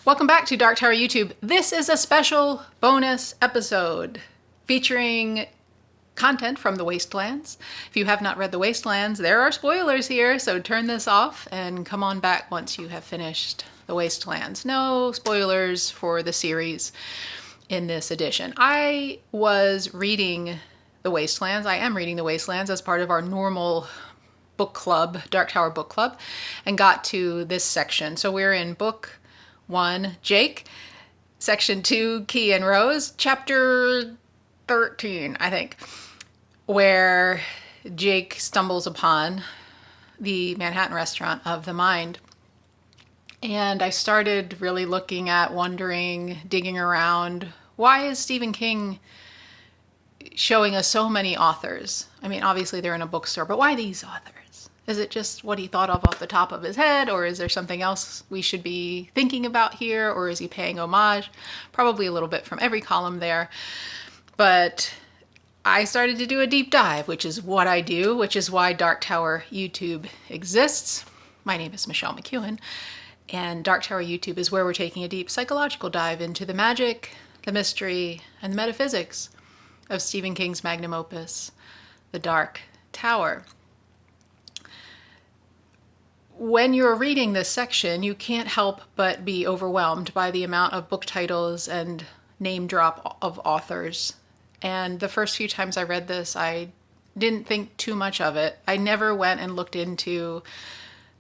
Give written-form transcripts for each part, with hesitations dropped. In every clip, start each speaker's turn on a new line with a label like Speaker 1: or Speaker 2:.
Speaker 1: Welcome back to Dark Tower YouTube. This is a special bonus episode featuring content from the Wastelands. If you have not read the Wastelands, there are spoilers here, so turn this off and come on back once you have finished the Wastelands. No spoilers for the series in this edition. I was reading the Wastelands. I am reading the Wastelands as part of our normal book club, Dark Tower book club, and got to this section. So we're in book 1, Jake, section 2, Key and Rose, chapter 13, I think, where Jake stumbles upon the Manhattan Restaurant of the Mind. And I started really looking at, wondering, digging around, why is Stephen King showing us so many authors? I mean, obviously they're in a bookstore, but why these authors? Is it just what he thought of off the top of his head, or is there something else we should be thinking about here, or is he paying homage? Probably a little bit from every column there. But I started to do a deep dive, which is what I do, which is why Dark Tower YouTube exists. My name is Michelle McEwen, and Dark Tower YouTube is where we're taking a deep psychological dive into the magic, the mystery, and the metaphysics of Stephen King's magnum opus, The Dark Tower. When you're reading this section, you can't help but be overwhelmed by the amount of book titles and name drop of authors. And the first few times I read this, I didn't think too much of it. I never went and looked into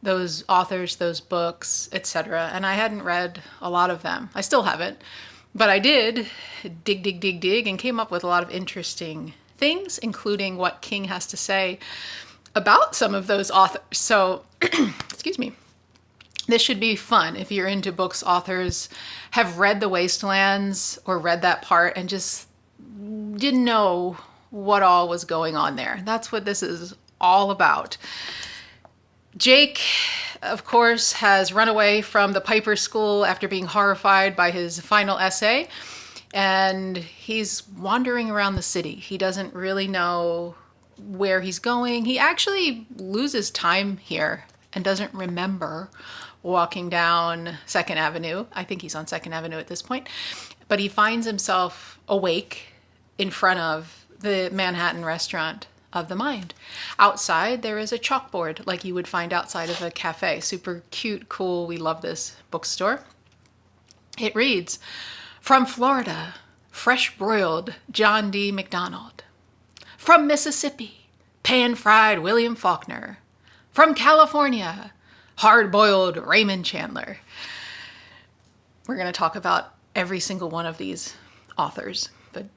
Speaker 1: those authors, those books, etc. And I hadn't read a lot of them. I still haven't. But I did dig, and came up with a lot of interesting things, including what King has to say about some of those authors. So, excuse me. This should be fun if you're into books, authors have read The Wastelands or read that part and just didn't know what all was going on there. That's what this is all about. Jake, of course, has run away from the Piper School after being horrified by his final essay, and he's wandering around the city. He doesn't really know where he's going. He actually loses time here and doesn't remember walking down 2nd Avenue. I think he's on 2nd Avenue at this point, but he finds himself awake in front of the Manhattan Restaurant of the Mind. Outside, there is a chalkboard like you would find outside of a cafe. Super cute, cool. We love this bookstore. It reads, "From Florida, fresh-broiled John D. McDonald. From Mississippi, pan-fried William Faulkner. From California, hard-boiled Raymond Chandler." We're going to talk about every single one of these authors, but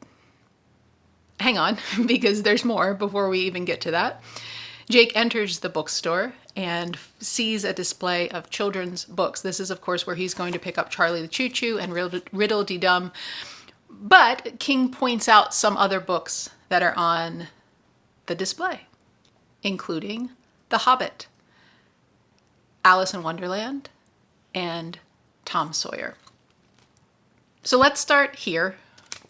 Speaker 1: hang on, because there's more before we even get to that. Jake enters the bookstore and sees a display of children's books. This is, of course, where he's going to pick up Charlie the Choo-Choo and Riddle-Dee-Dum. But King points out some other books that are on the display, including The Hobbit, Alice in Wonderland, and Tom Sawyer. So let's start here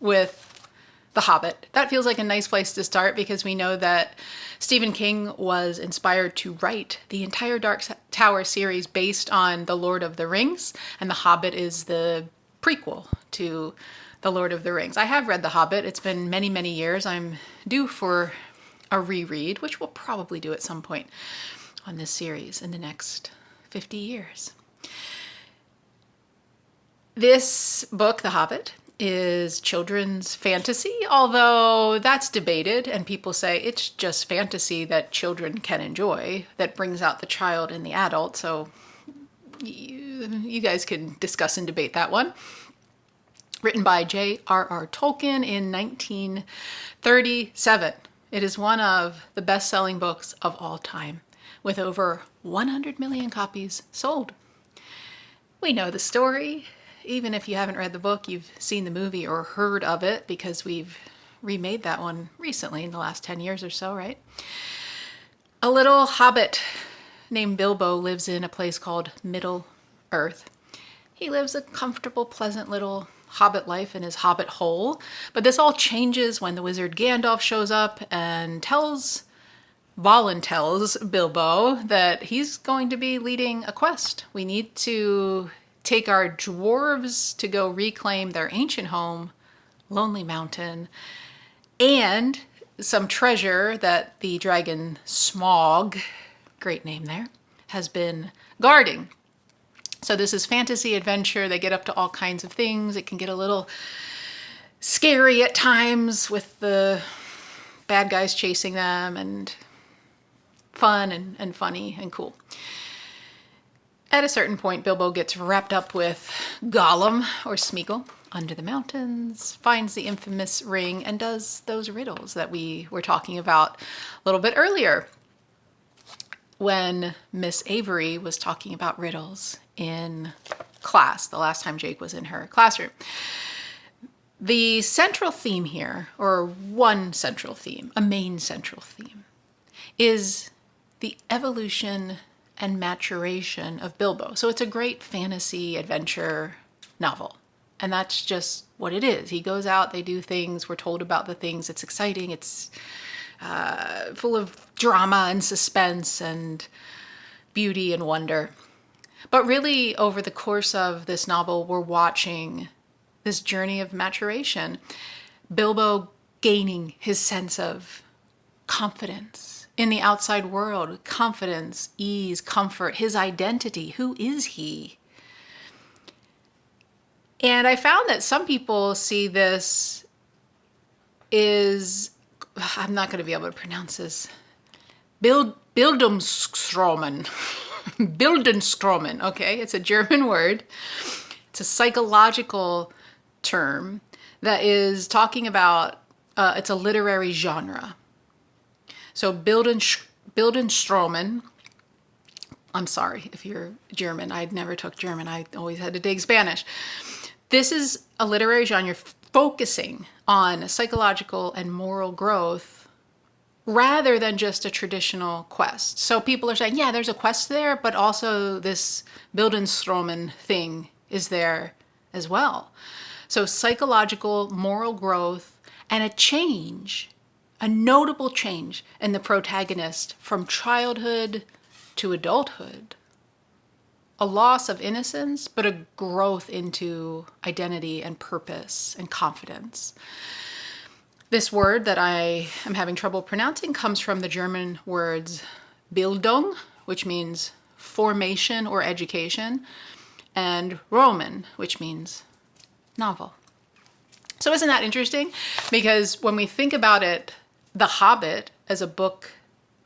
Speaker 1: with The Hobbit. That feels like a nice place to start because we know that Stephen King was inspired to write the entire Dark Tower series based on The Lord of the Rings, and The Hobbit is the prequel to The Lord of the Rings. I have read The Hobbit. It's been many, many years. I'm due for a reread, which we'll probably do at some point on this series in the next 50 years. This book, The Hobbit, is children's fantasy, although that's debated, and people say it's just fantasy that children can enjoy, that brings out the child in the adult, so you guys can discuss and debate that one. Written by J.R.R. Tolkien in 1937. It is one of the best-selling books of all time, with over 100 million copies sold. We know the story. Even if you haven't read the book, you've seen the movie or heard of it because we've remade that one recently in the last 10 years or so, right? A little hobbit named Bilbo lives in a place called Middle Earth. He lives a comfortable, pleasant little hobbit life in his hobbit hole, but this all changes when the wizard Gandalf shows up and tells Bilbo that he's going to be leading a quest. We need to take our dwarves to go reclaim their ancient home, Lonely Mountain, and some treasure that the dragon Smog, great name there, has been guarding. So this is fantasy adventure. They get up to all kinds of things. It can get a little scary at times with the bad guys chasing them, and fun and funny and cool. At a certain point, Bilbo gets wrapped up with Gollum, or Smeagol, under the mountains, finds the infamous ring, and does those riddles that we were talking about a little bit earlier when Miss Avery was talking about riddles in class, the last time Jake was in her classroom. The central theme here, or one central theme, a main central theme, is the evolution and maturation of Bilbo. So it's a great fantasy adventure novel. And that's just what it is. He goes out, they do things, we're told about the things. It's exciting. It's full of drama and suspense and beauty and wonder. But really, over the course of this novel, we're watching this journey of maturation. Bilbo gaining his sense of confidence in the outside world, confidence, ease, comfort, his identity. Who is he? And I found that some people see this is, I'm not going to be able to pronounce this, Bildungsroman. Bildungsroman, okay? It's a German word. It's a psychological term that is talking about, it's a literary genre. So Bildungsroman, I'm sorry if you're German. I never took German. I always had to dig Spanish. This is a literary genre focusing on psychological and moral growth rather than just a traditional quest. So people are saying, yeah, there's a quest there, but also this Bildungsroman thing is there as well. So psychological, moral growth, and a change, a notable change in the protagonist from childhood to adulthood. A loss of innocence, but a growth into identity and purpose and confidence. This word that I am having trouble pronouncing comes from the German words Bildung, which means formation or education, and Roman, which means novel. So isn't that interesting? Because when we think about it, The Hobbit as a book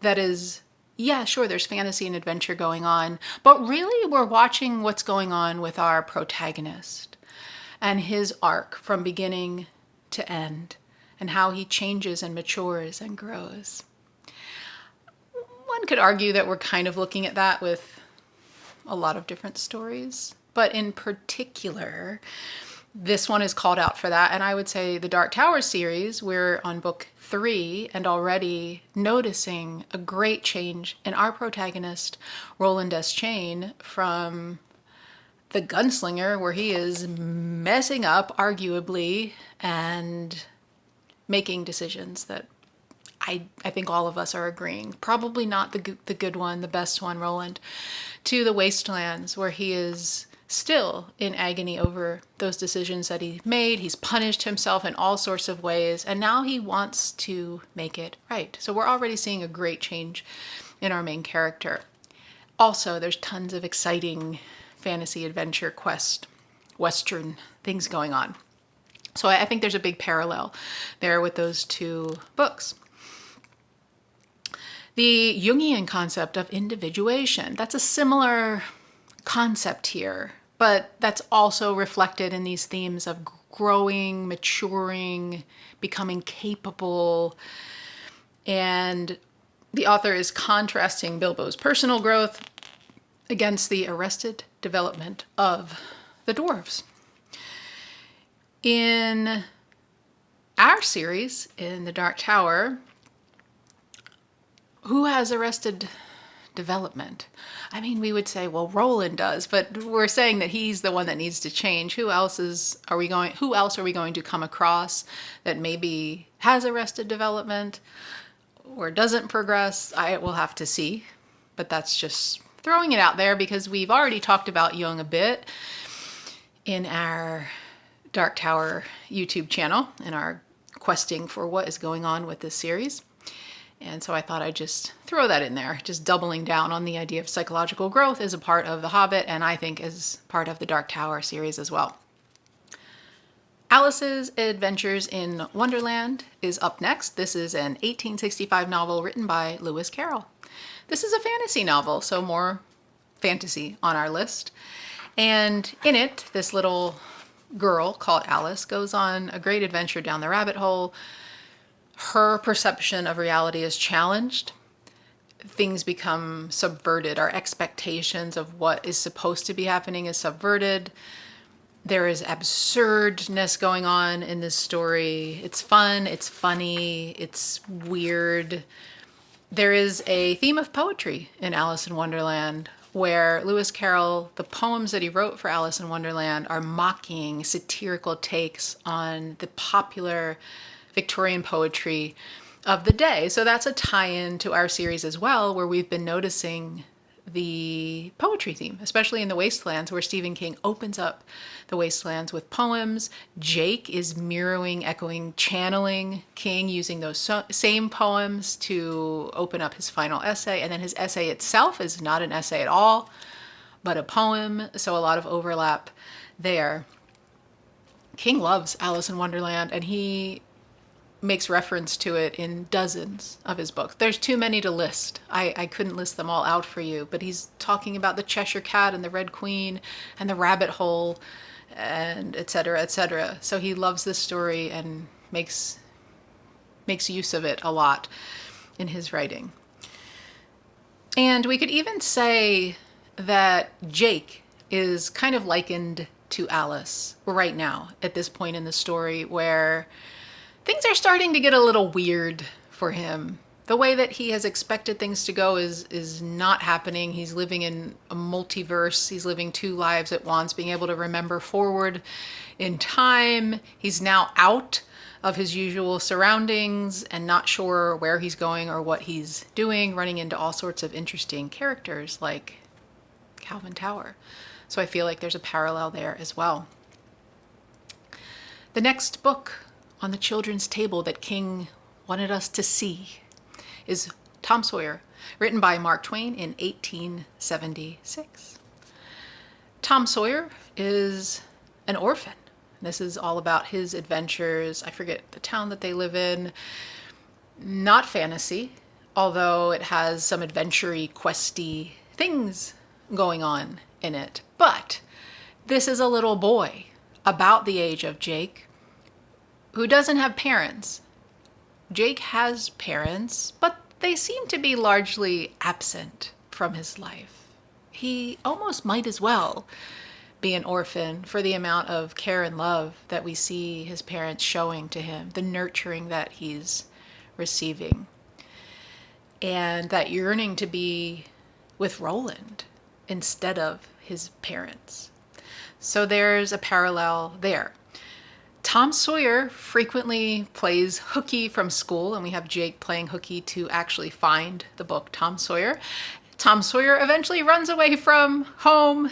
Speaker 1: that is, yeah, sure, there's fantasy and adventure going on, but really we're watching what's going on with our protagonist and his arc from beginning to end, and how he changes and matures and grows. One could argue that we're kind of looking at that with a lot of different stories, but in particular, this one is called out for that. And I would say the Dark Tower series, we're on book 3 and already noticing a great change in our protagonist, Roland Deschain, from the gunslinger, where he is messing up, arguably, and making decisions that I think all of us are agreeing. Probably not the good one, the best one, Roland, to the wastelands, where he is still in agony over those decisions that he made. He's punished himself in all sorts of ways, and now he wants to make it right. So we're already seeing a great change in our main character. Also, there's tons of exciting fantasy adventure quest, Western things going on. So I think there's a big parallel there with those two books. The Jungian concept of individuation, that's a similar concept here, but that's also reflected in these themes of growing, maturing, becoming capable. And the author is contrasting Bilbo's personal growth against the arrested development of the dwarves. In our series, in The Dark Tower, who has arrested development? I mean, we would say, well, Roland does, but we're saying that he's the one that needs to change. Who else are we going to come across that maybe has arrested development or doesn't progress? We'll have to see, but that's just throwing it out there because we've already talked about Jung a bit. in our Dark Tower YouTube channel in our questing for what is going on with this series. And so I thought I'd just throw that in there, just doubling down on the idea of psychological growth as a part of The Hobbit, and I think as part of the Dark Tower series as well. Alice's Adventures in Wonderland is up next. This is an 1865 novel written by Lewis Carroll. This is a fantasy novel, so more fantasy on our list. And in it, this little girl called Alice goes on a great adventure down the rabbit hole. Her perception of reality is challenged. Things become subverted. Our expectations of what is supposed to be happening is subverted. There is absurdness going on in this story. It's fun, it's funny, it's weird. There is a theme of poetry in Alice in Wonderland, where Lewis Carroll, the poems that he wrote for Alice in Wonderland are mocking, satirical takes on the popular Victorian poetry of the day. So that's a tie-in to our series as well, where we've been noticing the poetry theme, especially in The Wastelands, where Stephen King opens up The Wastelands with poems. Jake is mirroring, echoing, channeling King, using those same poems to open up his final essay. And then his essay itself is not an essay at all, but a poem. So a lot of overlap there. King loves Alice in Wonderland, and he makes reference to it in dozens of his books. There's too many to list. I couldn't list them all out for you, but he's talking about the Cheshire Cat and the Red Queen and the rabbit hole and et cetera, et cetera. So he loves this story and makes use of it a lot in his writing. And we could even say that Jake is kind of likened to Alice right now at this point in the story, where things are starting to get a little weird for him. The way that he has expected things to go is not happening. He's living in a multiverse. He's living two lives at once, being able to remember forward in time. He's now out of his usual surroundings and not sure where he's going or what he's doing, running into all sorts of interesting characters like Calvin Tower. So I feel like there's a parallel there as well. The next book on the children's table that King wanted us to see is Tom Sawyer, written by Mark Twain in 1876. Tom Sawyer is an orphan. This is all about his adventures. I forget the town that they live in. Not fantasy, although it has some adventure-y, questy things going on in it. But this is a little boy about the age of Jake who doesn't have parents. Jake has parents, but they seem to be largely absent from his life. He almost might as well be an orphan for the amount of care and love that we see his parents showing to him, the nurturing that he's receiving, and that yearning to be with Roland instead of his parents. So there's a parallel there. Tom Sawyer frequently plays hooky from school, and we have Jake playing hooky to actually find the book Tom Sawyer. Tom Sawyer eventually runs away from home,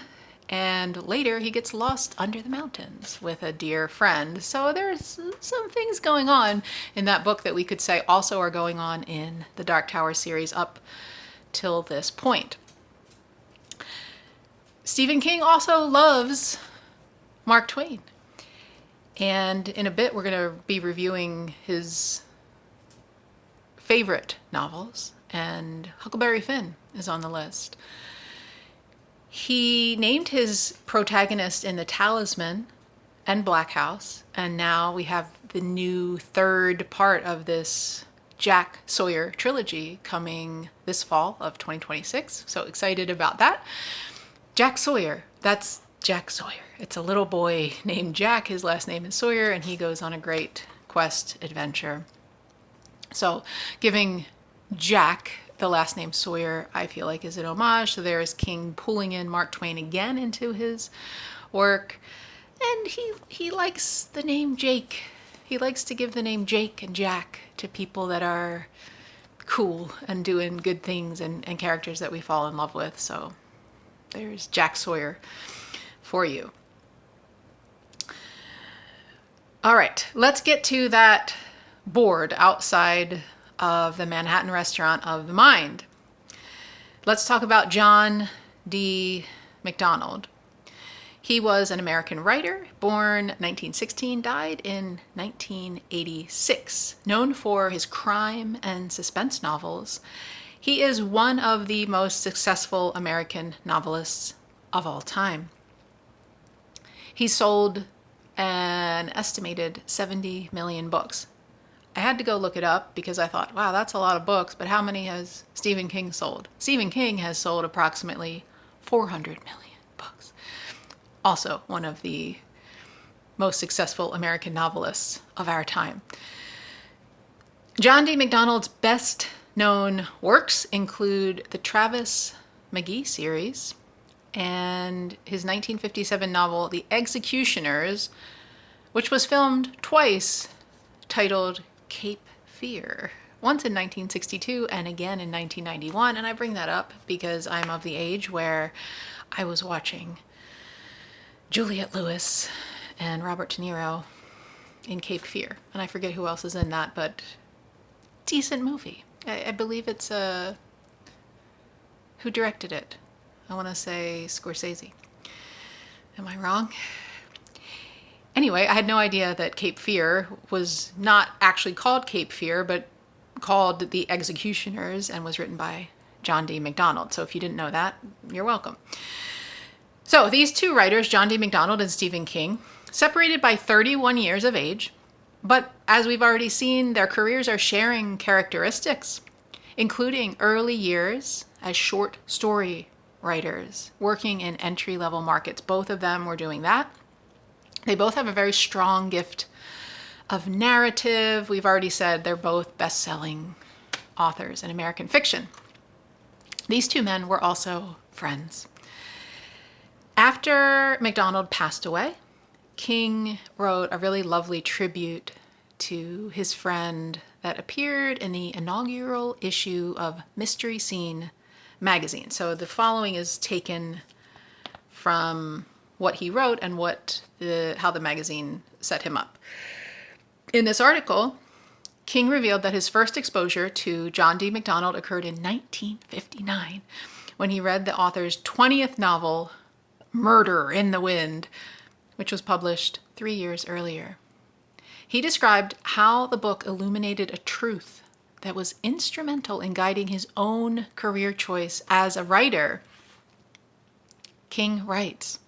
Speaker 1: and later he gets lost under the mountains with a dear friend. So there's some things going on in that book that we could say also are going on in the Dark Tower series up till this point. Stephen King also loves Mark Twain. And in a bit, we're going to be reviewing his favorite novels, and Huckleberry Finn is on the list. He named his protagonist in The Talisman and Black House, and now we have the new third part of this Jack Sawyer trilogy coming this fall of 2026. So excited about that. Jack Sawyer, that's Jack Sawyer. It's a little boy named Jack. His last name is Sawyer, and he goes on a great quest adventure. So giving Jack the last name Sawyer, I feel like, is an homage. So there is King pulling in Mark Twain again into his work. And he likes the name Jake. He likes to give the name Jake and Jack to people that are cool and doing good things and characters that we fall in love with. So there's Jack Sawyer for you. All right, let's get to that board outside of the Manhattan Restaurant of the Mind. Let's talk about John D. McDonald. He was an American writer, born 1916, died in 1986. Known for his crime and suspense novels, he is one of the most successful American novelists of all time. He sold an estimated 70 million books. I had to go look it up because I thought, wow, that's a lot of books, but how many has Stephen King sold? Stephen King has sold approximately 400 million books. Also one of the most successful American novelists of our time. John D. McDonald's best known works include the Travis McGee series and his 1957 novel, The Executioners, which was filmed twice, titled Cape Fear. Once in 1962 and again in 1991. And I bring that up because I'm of the age where I was watching Juliette Lewis and Robert De Niro in Cape Fear. And I forget who else is in that, but decent movie. I believe it's who directed it? I want to say Scorsese. Am I wrong? Anyway, I had no idea that Cape Fear was not actually called Cape Fear, but called The Executioners, and was written by John D. McDonald. So if you didn't know that, you're welcome. So these two writers, John D. McDonald and Stephen King, separated by 31 years of age, but as we've already seen, their careers are sharing characteristics, including early years as short story writers working in entry-level markets. Both of them were doing that. They both have a very strong gift of narrative. We've already said they're both best-selling authors in American fiction. These two men were also friends. After MacDonald passed away, King wrote a really lovely tribute to his friend that appeared in the inaugural issue of Mystery Scene magazine. So the following is taken from what he wrote and how the magazine set him up. In this article, King revealed that his first exposure to John D. McDonald occurred in 1959 when he read the author's 20th novel, Murder in the Wind, which was published 3 years earlier. He described how the book illuminated a truth that was instrumental in guiding his own career choice as a writer. King writes,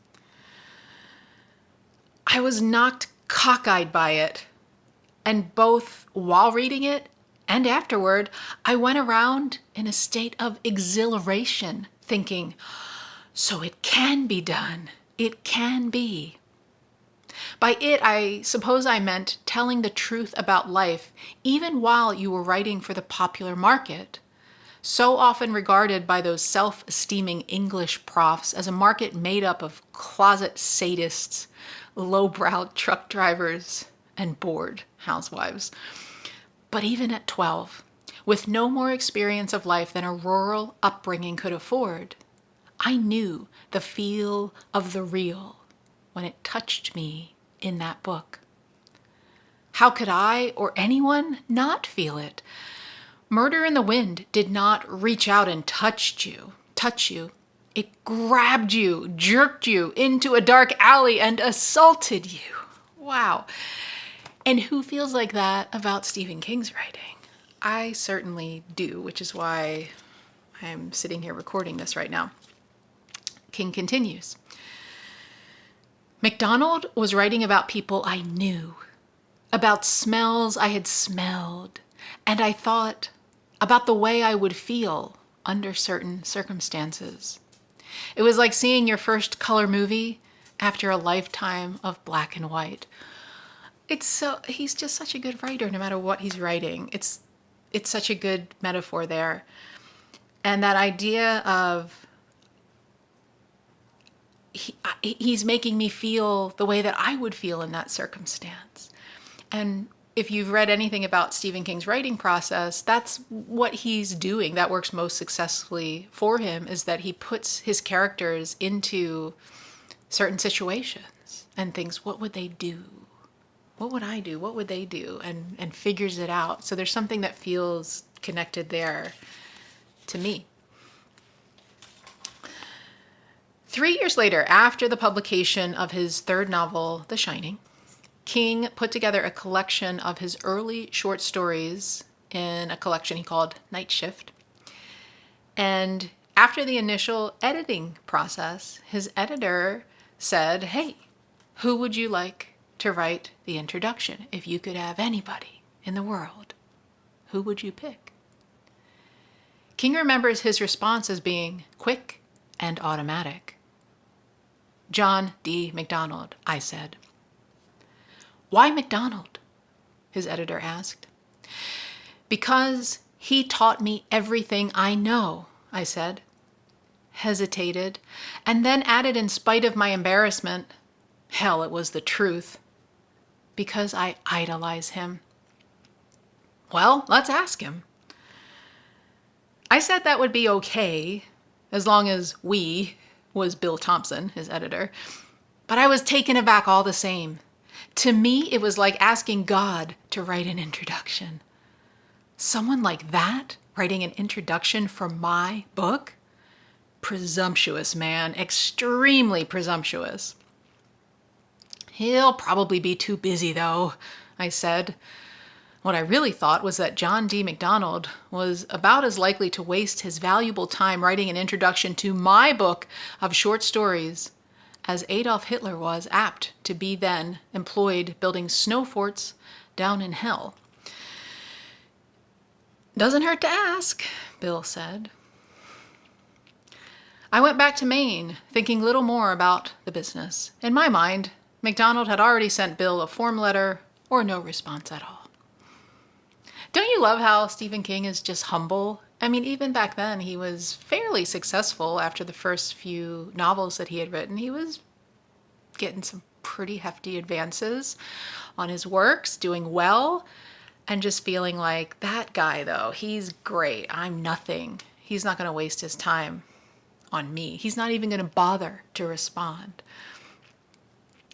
Speaker 1: I was knocked cockeyed by it, and both while reading it and afterward, I went around in a state of exhilaration, thinking, so it can be done. It can be. By it, I suppose I meant telling the truth about life, even while you were writing for the popular market, so often regarded by those self-esteeming English profs as a market made up of closet sadists, low-browed truck drivers, and bored housewives. But even at 12, with no more experience of life than a rural upbringing could afford, I knew the feel of the real when it touched me in that book. How could I or anyone not feel it? Murder in the Wind did not reach out and touch you. It grabbed you, jerked you into a dark alley and assaulted you. Wow. And who feels like that about Stephen King's writing? I certainly do, which is why I'm sitting here recording this right now. King continues. MacDonald was writing about people I knew, about smells I had smelled, and I thought about the way I would feel under certain circumstances. It was like seeing your first color movie after a lifetime of black and white. He's just such a good writer no matter what he's writing. It's such a good metaphor there. And that idea of he's making me feel the way that I would feel in that circumstance. And if you've read anything about Stephen King's writing process, that's what he's doing. That works most successfully for him, is that he puts his characters into certain situations and thinks, what would they do? what would I do? What would they do? And figures it out. So there's something that feels connected there to me. 3 years later, after the publication of his third novel, The Shining, King put together a collection of his early short stories in a collection he called Night Shift. And after the initial editing process, his editor said, "Hey, who would you like to write the introduction? If you could have anybody in the world, who would you pick?" King remembers his response as being quick and automatic. "John D. McDonald," I said. "Why McDonald?" his editor asked. "Because he taught me everything I know," I said, hesitated, and then added in spite of my embarrassment, hell, it was the truth, "because I idolize him." "Well, let's ask him." I said that would be okay, as long as "we" was Bill Thompson, his editor, but I was taken aback all the same. To me, it was like asking God to write an introduction. Someone like that writing an introduction for my book? Presumptuous, man, extremely presumptuous. "He'll probably be too busy, though," I said. What I really thought was that John D. McDonald was about as likely to waste his valuable time writing an introduction to my book of short stories as Adolf Hitler was apt to be then employed building snow forts down in hell. "Doesn't hurt to ask," Bill said. I went back to Maine, thinking little more about the business. In my mind, McDonald had already sent Bill a form letter or no response at all. Don't you love how Stephen King is just humble? I mean, even back then, he was fairly successful after the first few novels that he had written. He was getting some pretty hefty advances on his works, doing well, and just feeling like, that guy, though, he's great. I'm nothing. He's not going to waste his time on me. He's not even going to bother to respond.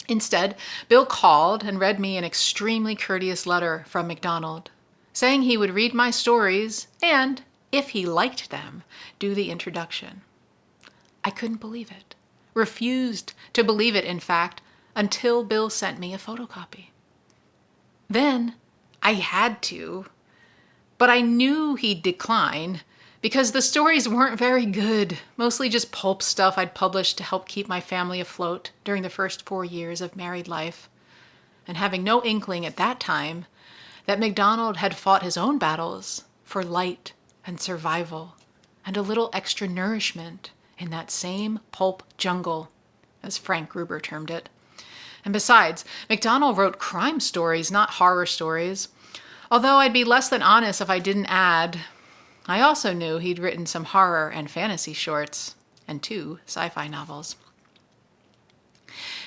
Speaker 1: Instead, Bill called and read me an extremely courteous letter from McDonald, saying he would read my stories and, if he liked them, do the introduction. I couldn't believe it. Refused to believe it, in fact, until Bill sent me a photocopy. Then I had to, but I knew he'd decline because the stories weren't very good, mostly just pulp stuff I'd published to help keep my family afloat during the first 4 years of married life, and having no inkling at that time that McDonald had fought his own battles for light and survival and a little extra nourishment in that same pulp jungle, as Frank Gruber termed it. And besides, McDonald wrote crime stories, not horror stories, although I'd be less than honest if I didn't add, I also knew he'd written some horror and fantasy shorts and 2 sci-fi novels.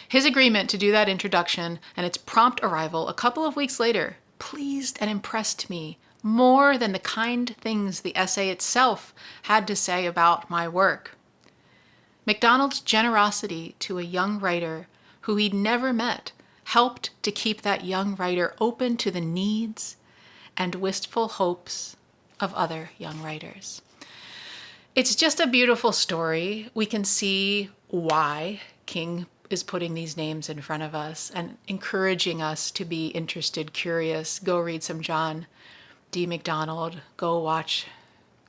Speaker 1: His agreement to do that introduction and its prompt arrival a couple of weeks later pleased and impressed me more than the kind things the essay itself had to say about my work. McDonald's generosity to a young writer who he'd never met helped to keep that young writer open to the needs and wistful hopes of other young writers. It's just a beautiful story. We can see why King is putting these names in front of us and encouraging us to be interested, curious. Go read some John D. McDonald. Go watch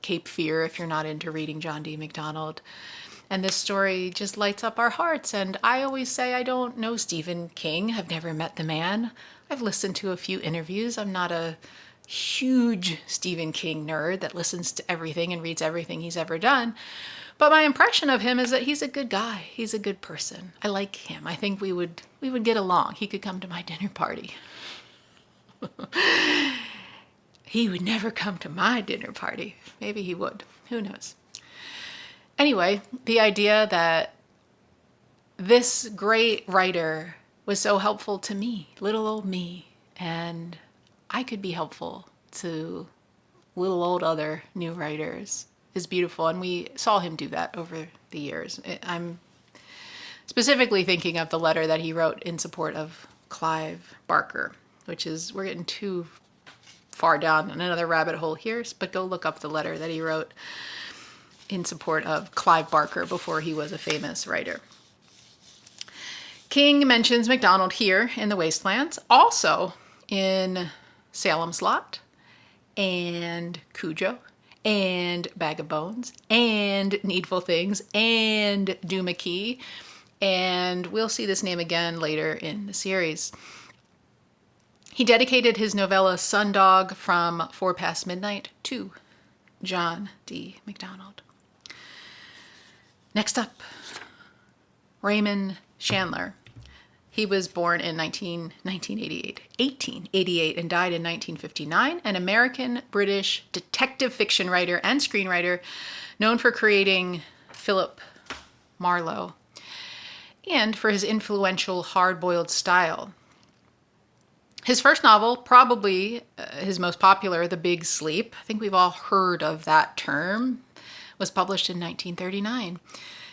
Speaker 1: Cape Fear if you're not into reading John D. McDonald. And this story just lights up our hearts. And I always say I don't know Stephen King. I've never met the man. I've listened to a few interviews. I'm not a huge Stephen King nerd that listens to everything and reads everything he's ever done. But my impression of him is that he's a good guy. He's a good person. I like him. I think we would get along. He could come to my dinner party. He would never come to my dinner party. Maybe he would. Who knows? Anyway, the idea that this great writer was so helpful to me, little old me, and I could be helpful to little old other new writers is beautiful. And we saw him do that over the years. I'm specifically thinking of the letter that he wrote in support of Clive Barker, which is, we're getting too far down another rabbit hole here, but go look up the letter that he wrote in support of Clive Barker before he was a famous writer. King mentions McDonald here in The Wastelands, also in Salem's Lot, and Cujo, and Bag of Bones, and Needful Things, and Duma Key, and we'll see this name again later in the series. He dedicated his novella Sundog from 4 Past Midnight to John D. McDonald. Next up, Raymond Chandler. He was born in 1888 and died in 1959, an American-British detective fiction writer and screenwriter known for creating Philip Marlowe and for his influential hard-boiled style. His first novel, probably his most popular, The Big Sleep, I think we've all heard of that term, was published in 1939.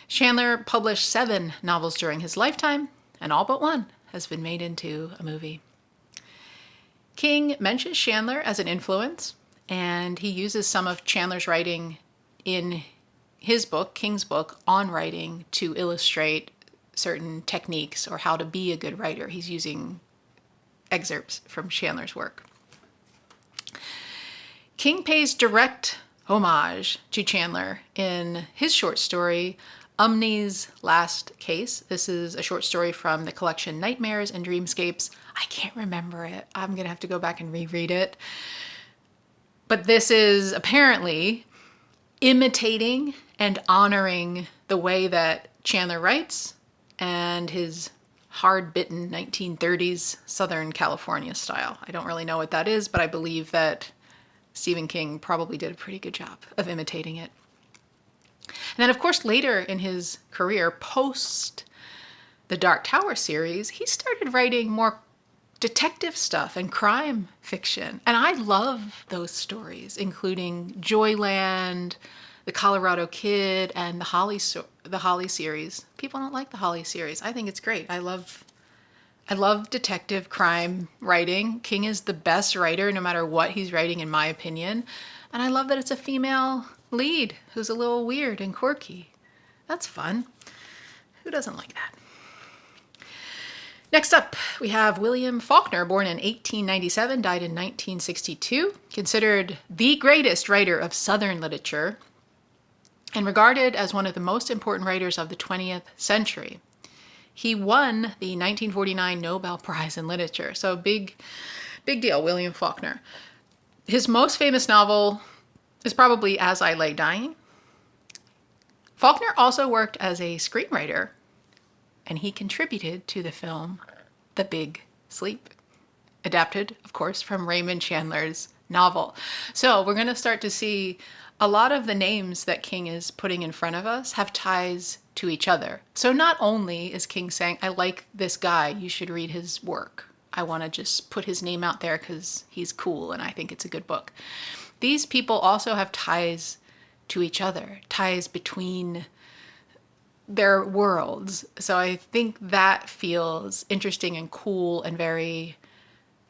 Speaker 1: Chandler published 7 novels during his lifetime, and all but one has been made into a movie. King mentions Chandler as an influence, and he uses some of Chandler's writing in his book, King's book, on writing to illustrate certain techniques or how to be a good writer. He's using excerpts from Chandler's work. King pays direct homage to Chandler in his short story, Umney's Last Case. This is a short story from the collection Nightmares and Dreamscapes. I can't remember it. I'm going to have to go back and reread it. But this is apparently imitating and honoring the way that Chandler writes and his hard-bitten 1930s Southern California style. I don't really know what that is, but I believe that Stephen King probably did a pretty good job of imitating it. And then, of course, later in his career, post the Dark Tower series, he started writing more detective stuff and crime fiction. And I love those stories, including Joyland, The Colorado Kid, and the Holly series. People don't like the Holly series. I think it's great. I love detective crime writing. King is the best writer, no matter what he's writing, in my opinion. And I love that it's a female lead who's a little weird and quirky. That's fun. Who doesn't like that? Next up, we have William Faulkner, born in 1897, died in 1962, considered the greatest writer of Southern literature and regarded as one of the most important writers of the 20th century. He won the 1949 Nobel Prize in Literature, so big deal, William Faulkner. His most famous novel is probably As I Lay Dying. Faulkner also worked as a screenwriter, and he contributed to the film The Big Sleep, adapted, of course, from Raymond Chandler's novel. So we're going to start to see a lot of the names that King is putting in front of us have ties to each other. So not only is King saying, I like this guy, you should read his work. I want to just put his name out there because he's cool and I think it's a good book. These people also have ties to each other, ties between their worlds. So I think that feels interesting and cool and very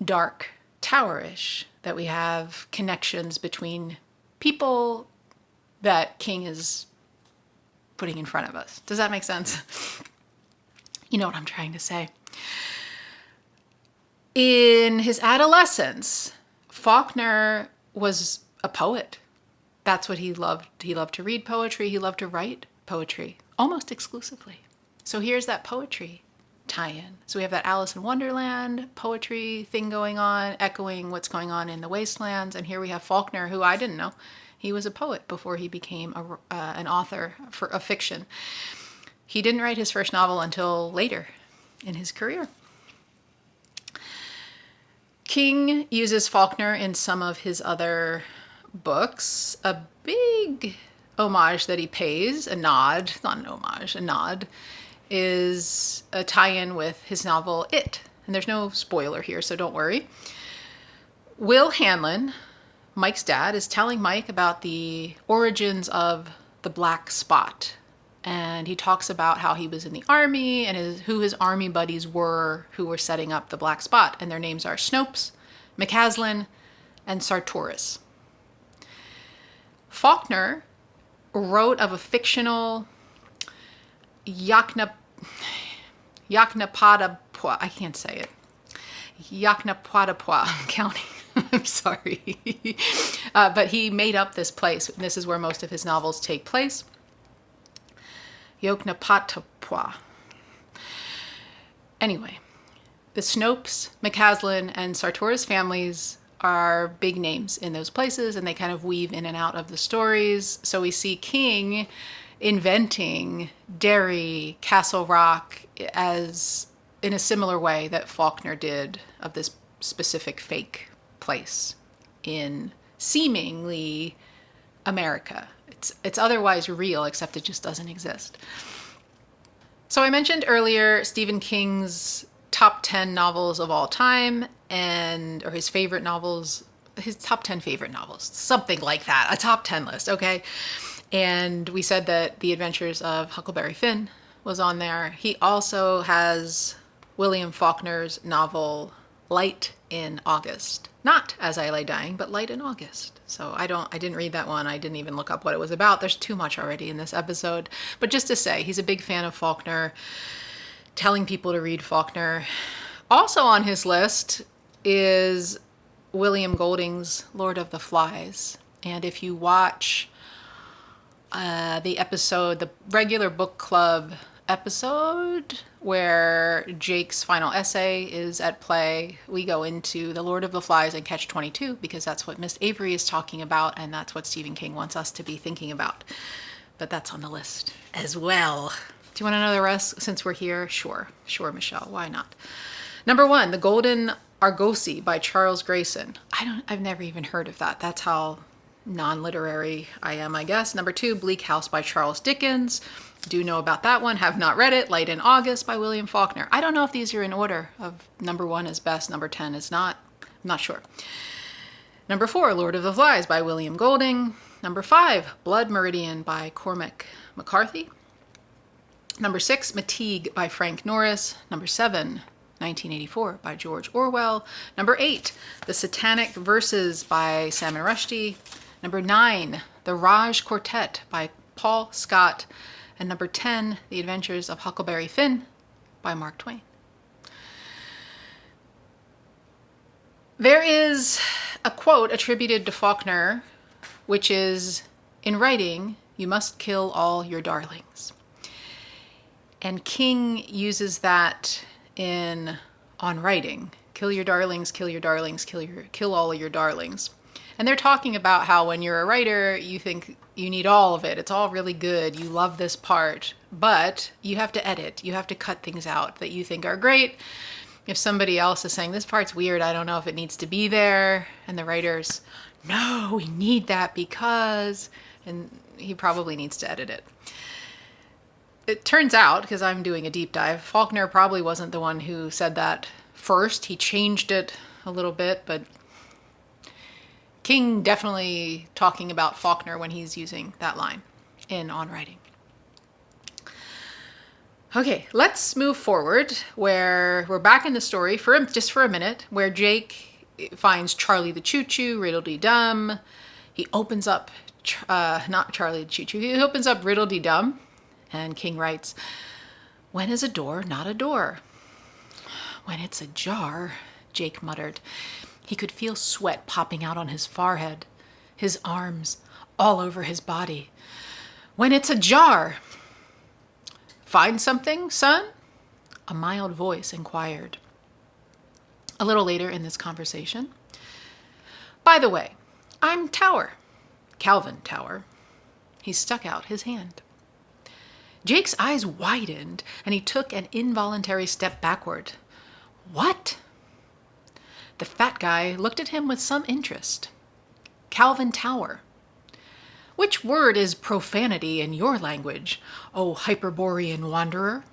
Speaker 1: Dark Towerish, that we have connections between people that King is putting in front of us. Does that make sense? You know what I'm trying to say. In his adolescence, Faulkner was a poet. That's what he loved. He loved to read poetry. He loved to write poetry, almost exclusively. So here's that poetry tie-in. So we have that Alice in Wonderland poetry thing going on, echoing what's going on in The Wastelands. And here we have Faulkner, who I didn't know. He was a poet before he became an author of fiction. He didn't write his first novel until later in his career. King uses Faulkner in some of his other books. A big homage that he pays, a nod, not an homage, a nod, is a tie-in with his novel It. And there's no spoiler here, so don't worry. Will Hanlon, Mike's dad, is telling Mike about the origins of the black spot And he talks about how he was in the army and who his army buddies were who were setting up the Black Spot. And their names are Snopes, McCaslin, and Sartoris. Faulkner wrote of a fictional Yoknepadapwa, I can't say it, Yoknepadapwa County. I'm sorry. But he made up this place. This is where most of his novels take place. Yoknepadapwa. Anyway, the Snopes, McCaslin, and Sartoris families are big names in those places, and they kind of weave in and out of the stories. So we see King inventing Derry, Castle Rock as in a similar way that Faulkner did of this specific fake place in seemingly America. It's otherwise real, except it just doesn't exist. So I mentioned earlier Stephen King's top 10 novels of all time, or his favorite novels, his top 10 favorite novels, something like that, a top 10 list, okay? And we said that The Adventures of Huckleberry Finn was on there. He also has William Faulkner's novel Light in August. Not As I Lay Dying, but Light in August. So I didn't read that one. I didn't even look up what it was about. There's too much already in this episode. But just to say, he's a big fan of Faulkner, telling people to read Faulkner. Also on his list is William Golding's Lord of the Flies. And if you watch the regular book club episode where Jake's final essay is at play, we go into the Lord of the Flies and Catch-22 because that's what Miss Avery is talking about, and that's what Stephen King wants us to be thinking about. But that's on the list as well. Do you want to know the rest since we're here? Sure, Michelle, why not? Number 1, The Golden Argosy by Charles Grayson. I've never even heard of that. That's how non-literary I am, I guess. Number 2, Bleak House by Charles Dickens. Do know about that one, have not read it. Light in August by William Faulkner. I don't know if these are in order of number 1 is best, number 10 is not. I'm not sure. Number 4, Lord of the Flies by William Golding. Number 5, Blood Meridian by Cormac McCarthy. Number 6, Mateague by Frank Norris. Number 7, 1984 by George Orwell. Number 8, The Satanic Verses by Salman Rushdie. Number 9, The Raj Quartet by Paul Scott. And number 10, The Adventures of Huckleberry Finn by Mark Twain. There is a quote attributed to Faulkner, which is, "In writing, you must kill all your darlings." And King uses that on writing. Kill your darlings, kill your darlings, kill all of your darlings. And they're talking about how when you're a writer, you think you need all of it. It's all really good. You love this part, but you have to edit. You have to cut things out that you think are great. If somebody else is saying, this part's weird, I don't know if it needs to be there, and the writer's, no, we need that because, and he probably needs to edit it. It turns out, because I'm doing a deep dive, Faulkner probably wasn't the one who said that first. He changed it a little bit, but King definitely talking about Faulkner when he's using that line On Writing. Okay, let's move forward where we're back in the story just for a minute, where Jake finds Charlie the Choo-Choo, Riddle-Dee-Dum. He opens up, not Charlie the Choo-Choo, he opens up Riddle-Dee-Dum, and King writes, "When is a door not a door?" "When it's ajar," Jake muttered. He could feel sweat popping out on his forehead, his arms, all over his body. "When it's ajar." "Find something, son?" a mild voice inquired. A little later in this conversation, "By the way, I'm Tower, Calvin Tower." He stuck out his hand. Jake's eyes widened, and he took an involuntary step backward. "What?" The fat guy looked at him with some interest. "Calvin Tower. Which word is profanity in your language, O Hyperborean wanderer?"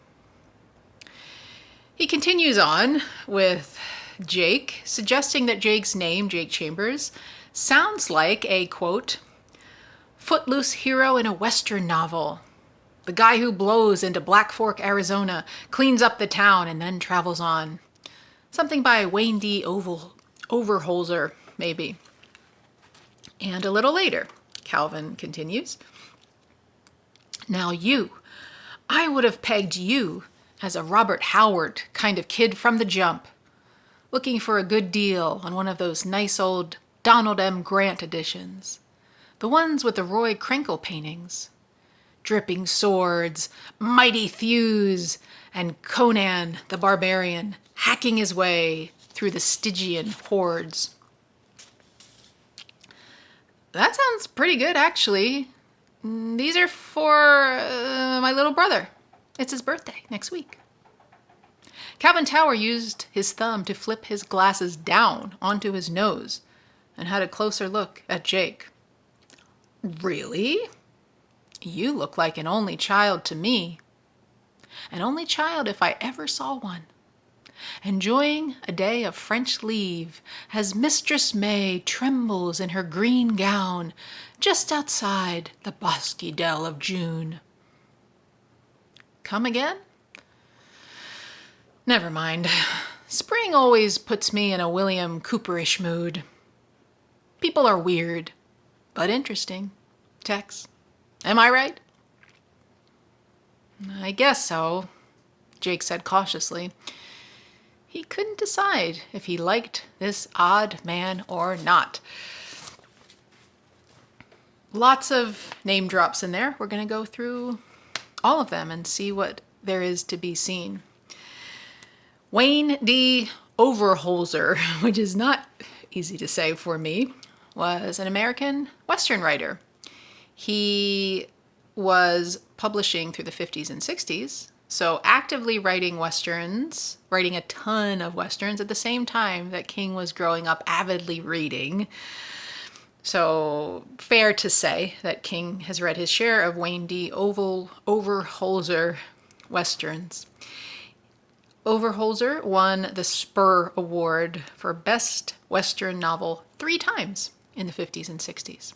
Speaker 1: He continues on with Jake, suggesting that Jake's name, Jake Chambers, sounds like a, quote, "footloose hero in a Western novel." The guy who blows into Black Fork, Arizona, cleans up the town, and then travels on. Something by Wayne D. Overholser, maybe. And a little later, Calvin continues. Now I would have pegged you as a Robert Howard kind of kid from the jump, looking for a good deal on one of those nice old Donald M. Grant editions, the ones with the Roy Krenkel paintings. Dripping swords, mighty thews, and Conan the Barbarian hacking his way through the Stygian hordes. That sounds pretty good, actually. These are for my little brother. It's his birthday next week. Calvin Tower used his thumb to flip his glasses down onto his nose and had a closer look at Jake. Really? You look like an only child to me. An only child if I ever saw one. Enjoying a day of French leave as Mistress May trembles in her green gown just outside the bosky dell of June. Come again? Never mind. Spring always puts me in a William Cooperish mood. People are weird, but interesting. Tex. Am I right? I guess so, Jake said cautiously. He couldn't decide if he liked this odd man or not. Lots of name drops in there. We're going to go through all of them and see what there is to be seen. Wayne D. Overholser, which is not easy to say for me, was an American Western writer. He was publishing through the 50s and 60s, so actively writing Westerns, writing a ton of Westerns at the same time that King was growing up avidly reading. So fair to say that King has read his share of Wayne D. Overholser Westerns. Overholser won the Spur Award for Best Western Novel 3 times in the 50s and 60s.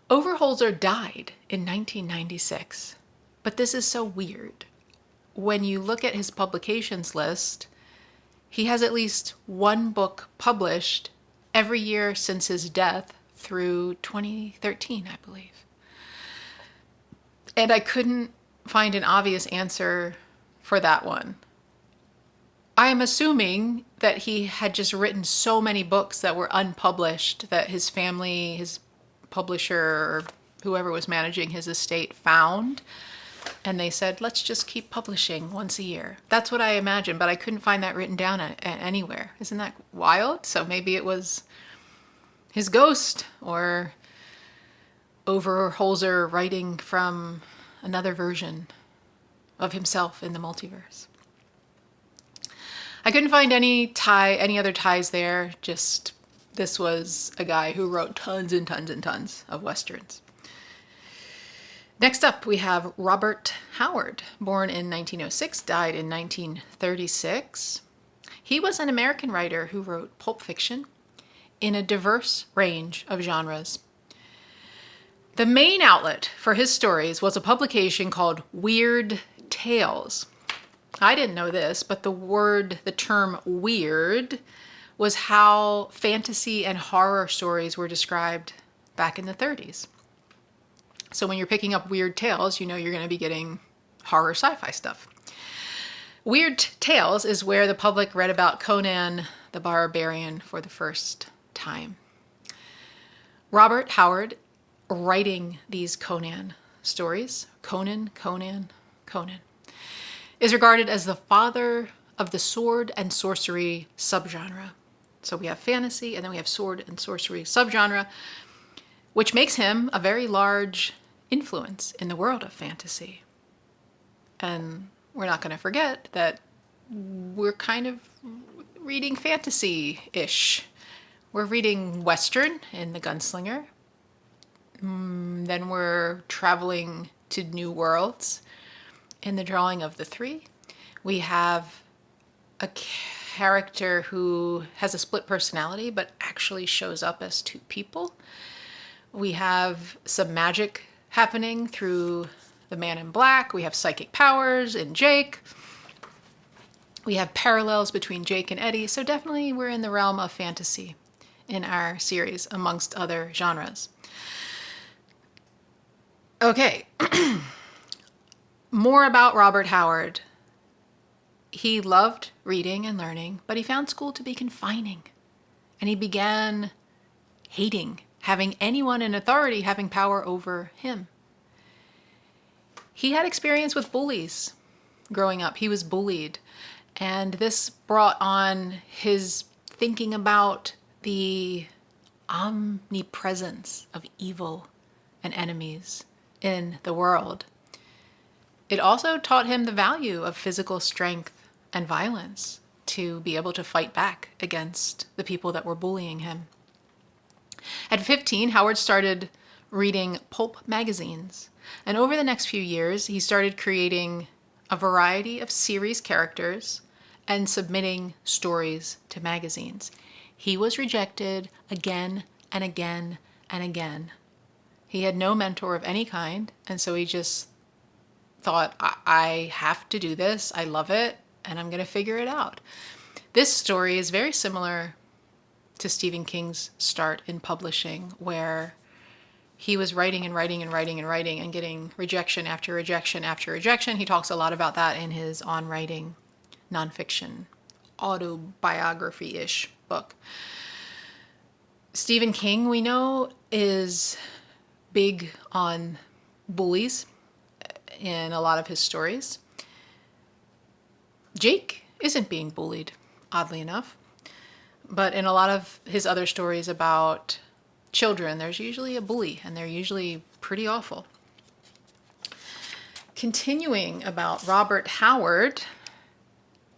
Speaker 1: Overholser died in 1996, but this is so weird. When you look at his publications list, he has at least one book published every year since his death through 2013, I believe. And I couldn't find an obvious answer for that one. I am assuming that he had just written so many books that were unpublished that his family, his publisher, or whoever was managing his estate found, and they said, let's just keep publishing once a year. That's what I imagined, but I couldn't find that written down anywhere. Isn't that wild? So maybe it was his ghost, or Overholser writing from another version of himself in the multiverse. I couldn't find any other ties there, just this was a guy who wrote tons and tons and tons of Westerns. Next up, we have Robert Howard, born in 1906, died in 1936. He was an American writer who wrote pulp fiction in a diverse range of genres. The main outlet for his stories was a publication called Weird Tales. I didn't know this, but the term weird was how fantasy and horror stories were described back in the 30s. So when you're picking up Weird Tales, you know you're going to be getting horror sci-fi stuff. Weird Tales is where the public read about Conan the Barbarian for the first time. Robert Howard, writing these Conan stories, Conan, is regarded as the father of the sword and sorcery subgenre. So we have fantasy, and then we have sword and sorcery subgenre, which makes him a very large influence in the world of fantasy. And we're not going to forget that we're kind of reading fantasy-ish. We're reading Western in The Gunslinger. Then we're traveling to new worlds in The Drawing of the Three. We have a character who has a split personality but actually shows up as 2 people. We have some magic happening through the Man in Black. We have psychic powers in Jake. We have parallels between Jake and Eddie. So definitely we're in the realm of fantasy in our series, amongst other genres. Okay. More about Robert Howard. He loved reading and learning, but he found school to be confining. And he began hating having anyone in authority having power over him. He had experience with bullies growing up. He was bullied. And this brought on his thinking about the omnipresence of evil and enemies in the world. It also taught him the value of physical strength and violence to be able to fight back against the people that were bullying him. At 15, Howard started reading pulp magazines. And over the next few years, he started creating a variety of series characters and submitting stories to magazines. He was rejected again and again and again. He had no mentor of any kind, and so he just thought, I have to do this, I love it, and I'm going to figure it out. This story is very similar to Stephen King's start in publishing, where he was writing and writing and writing and writing and getting rejection after rejection after rejection. He talks a lot about that in his On Writing nonfiction, autobiography-ish book. Stephen King, we know, is big on bullies in a lot of his stories. Jake isn't being bullied, oddly enough. But in a lot of his other stories about children, there's usually a bully, and they're usually pretty awful. Continuing about Robert Howard,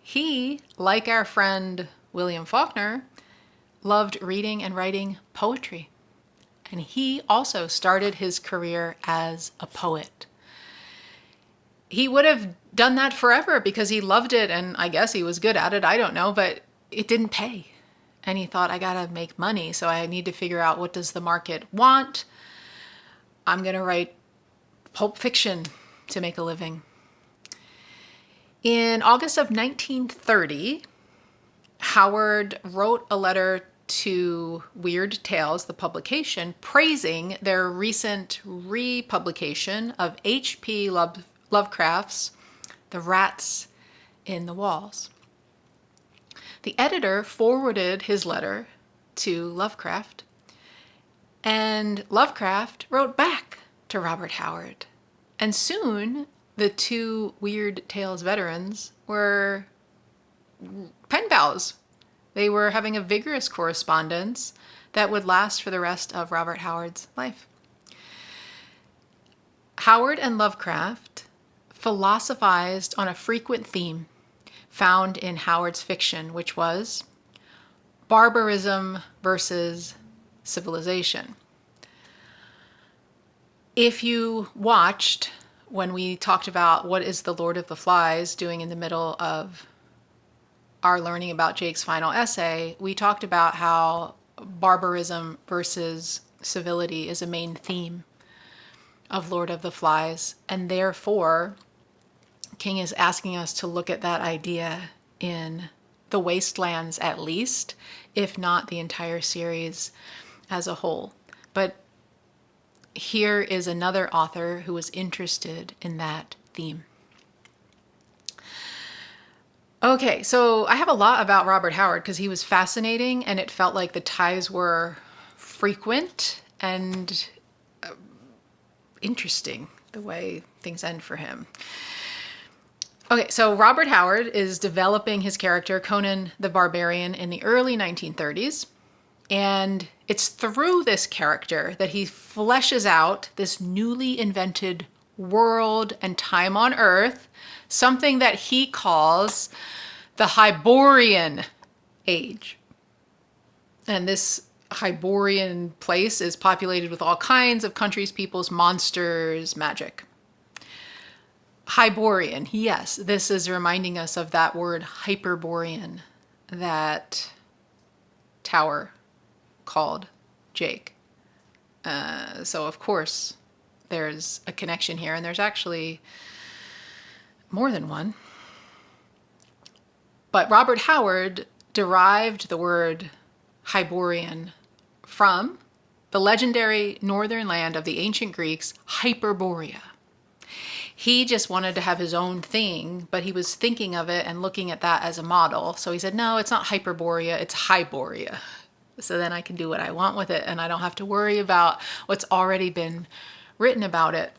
Speaker 1: he, like our friend William Faulkner, loved reading and writing poetry. And he also started his career as a poet. He would have done that forever because he loved it, and I guess he was good at it, I don't know, but it didn't pay. And he thought, I gotta make money, so I need to figure out, what does the market want? I'm gonna write pulp fiction to make a living. In August of 1930, Howard wrote a letter to Weird Tales, the publication, praising their recent republication of H.P. Lovecraft's The Rats in the Walls. The editor forwarded his letter to Lovecraft, and Lovecraft wrote back to Robert Howard. And soon, the two Weird Tales veterans were pen pals. They were having a vigorous correspondence that would last for the rest of Robert Howard's life. Howard and Lovecraft philosophized on a frequent theme found in Howard's fiction, which was barbarism versus civilization. If you watched when we talked about what is the Lord of the Flies doing in the middle of our learning about Jake's final essay, we talked about how barbarism versus civility is a main theme of Lord of the Flies, and therefore King is asking us to look at that idea in the Wastelands at least, if not the entire series as a whole. But here is another author who was interested in that theme. Okay, so I have a lot about Robert Howard because he was fascinating, and it felt like the ties were frequent and interesting, the way things end for him. Okay, so Robert Howard is developing his character, Conan the Barbarian, in the early 1930s. And it's through this character that he fleshes out this newly invented world and time on Earth, something that he calls the Hyborian Age. And this Hyborian place is populated with all kinds of countries, peoples, monsters, magic. Hyborian, yes, this is reminding us of that word Hyperborean that Tower called Jake. So of course there's a connection here, and there's actually more than one. But Robert Howard derived the word Hyborian from the legendary northern land of the ancient Greeks, Hyperborea. He just wanted to have his own thing, but he was thinking of it and looking at that as a model. So he said, no, it's not Hyperborea, it's Hyborea. So then I can do what I want with it, and I don't have to worry about what's already been written about it.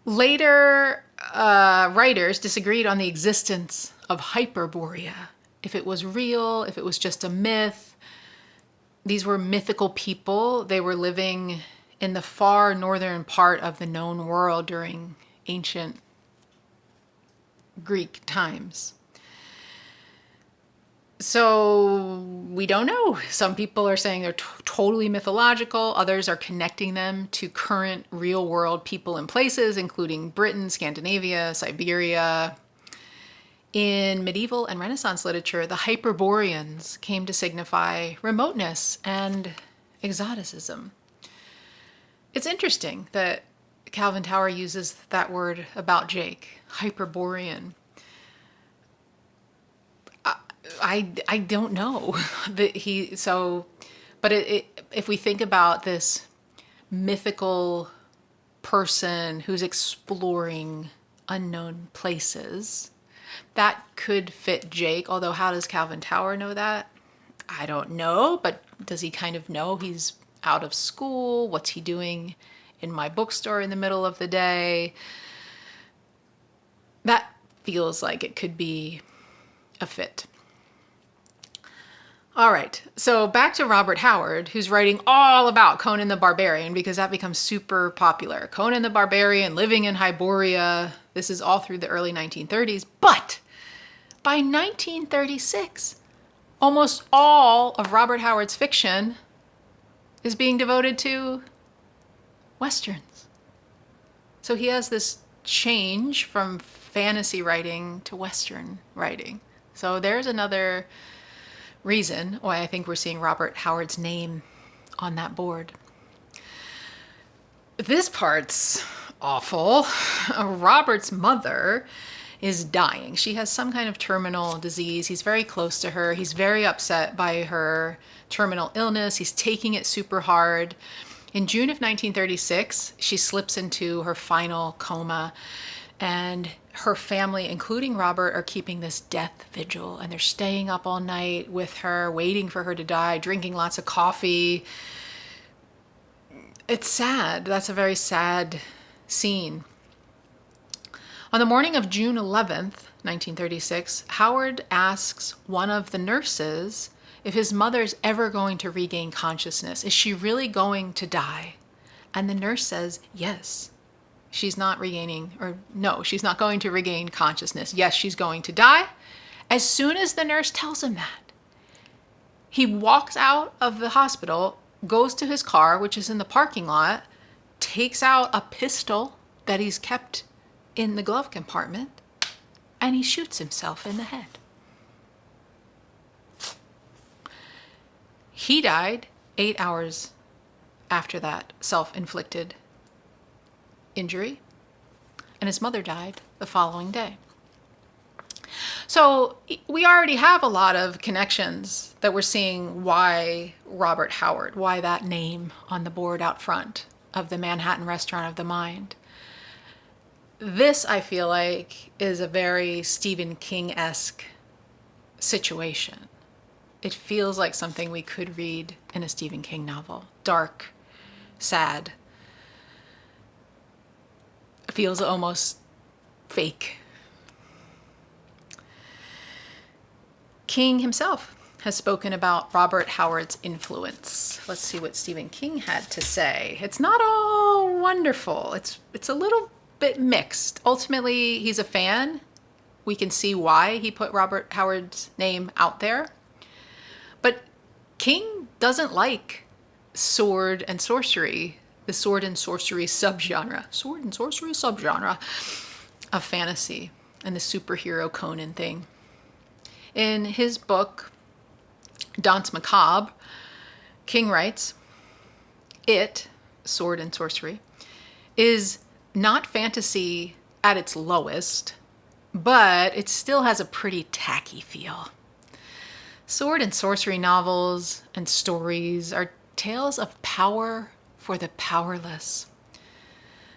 Speaker 1: Later, writers disagreed on the existence of Hyperborea. If it was real, if it was just a myth. These were mythical people. They were living in the far northern part of the known world during ancient Greek times. So we don't know. Some people are saying they're totally mythological. Others are connecting them to current real world people and places, including Britain, Scandinavia, Siberia. In medieval and Renaissance literature, the Hyperboreans came to signify remoteness and exoticism. It's interesting that Calvin Tower uses that word about Jake, Hyperborean. I don't know that if we think about this mythical person who's exploring unknown places, that could fit Jake. Although how does Calvin Tower know that? I don't know, but does he kind of know he's out of school? What's he doing in my bookstore in the middle of the day? That feels like it could be a fit. All right, so back to Robert Howard, who's writing all about Conan the Barbarian because that becomes super popular. Conan the Barbarian living in Hyborea. This is all through the early 1930s. But by 1936, almost all of Robert Howard's fiction is being devoted to Westerns. So he has this change from fantasy writing to Western writing. So there's another reason why I think we're seeing Robert Howard's name on that board. This part's awful. Robert's mother is dying. She has some kind of terminal disease. He's very close to her. He's very upset by her terminal illness. He's taking it super hard. In June of 1936, she slips into her final coma, and her family, including Robert, are keeping this death vigil, and they're staying up all night with her, waiting for her to die, drinking lots of coffee. It's sad. That's a very sad scene. On the morning of June 11th, 1936, Howard asks one of the nurses if his mother's ever going to regain consciousness. Is she really going to die? And the nurse says, yes. She's not she's not going to regain consciousness. Yes, she's going to die. As soon as the nurse tells him that, he walks out of the hospital, goes to his car, which is in the parking lot, takes out a pistol that he's kept in the glove compartment, and he shoots himself in the head. He died 8 hours after that self-inflicted injury, and his mother died the following day. So we already have a lot of connections that we're seeing why Robert Howard, why that name on the board out front of the Manhattan Restaurant of the Mind. This, I feel like, is a very Stephen King-esque situation. It feels like something we could read in a Stephen King novel. Dark, sad. It feels almost fake. King himself has spoken about Robert Howard's influence. Let's see what Stephen King had to say. It's not all wonderful. It's a little bit mixed. Ultimately, he's a fan. We can see why he put Robert Howard's name out there. But King doesn't like sword and sorcery, the sword and sorcery subgenre of fantasy and the superhero Conan thing. In his book, Danse Macabre, King writes, "It," Sword and Sorcery, is not fantasy at its lowest, but it still has a pretty tacky feel. Sword and sorcery novels and stories are tales of power for the powerless.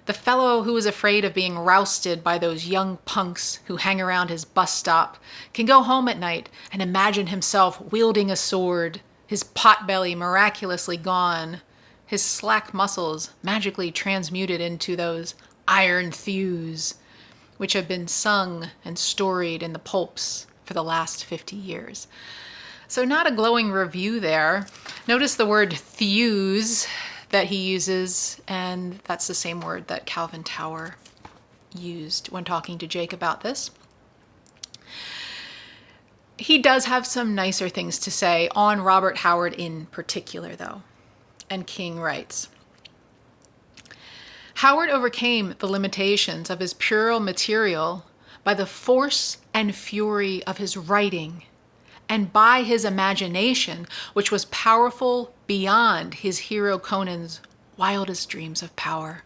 Speaker 1: The fellow who is afraid of being rousted by those young punks who hang around his bus stop can go home at night and imagine himself wielding a sword, his potbelly miraculously gone, his slack muscles magically transmuted into those iron thews which have been sung and storied in the pulps for the last 50 years. So not a glowing review there. Notice the word thews that he uses, and that's the same word that Calvin Tower used when talking to Jake about this. He does have some nicer things to say on Robert Howard in particular, though. And King writes, Howard overcame the limitations of his puerile material by the force and fury of his writing, and by his imagination, which was powerful beyond his hero Conan's wildest dreams of power.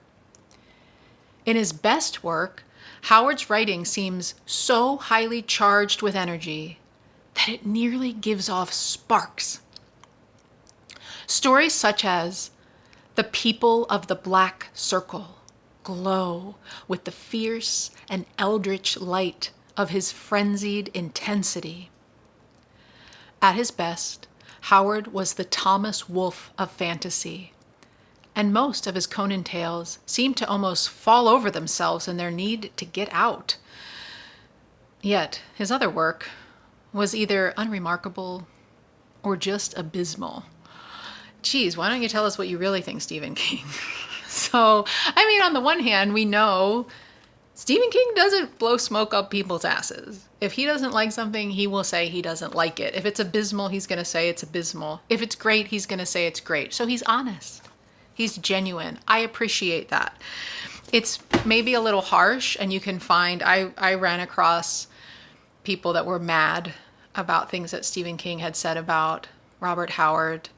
Speaker 1: In his best work, Howard's writing seems so highly charged with energy that it nearly gives off sparks. Stories such as The People of the Black Circle glow with the fierce and eldritch light of his frenzied intensity. At his best, Howard was the Thomas Wolfe of fantasy, and most of his Conan tales seem to almost fall over themselves in their need to get out. Yet his other work was either unremarkable or just abysmal. Geez, why don't you tell us what you really think, Stephen King? So, I mean, on the one hand, we know Stephen King doesn't blow smoke up people's asses. If he doesn't like something, he will say he doesn't like it. If it's abysmal, he's going to say it's abysmal. If it's great, he's going to say it's great. So he's honest. He's genuine. I appreciate that. It's maybe a little harsh, and you can find, I ran across people that were mad about things that Stephen King had said about Robert Howard.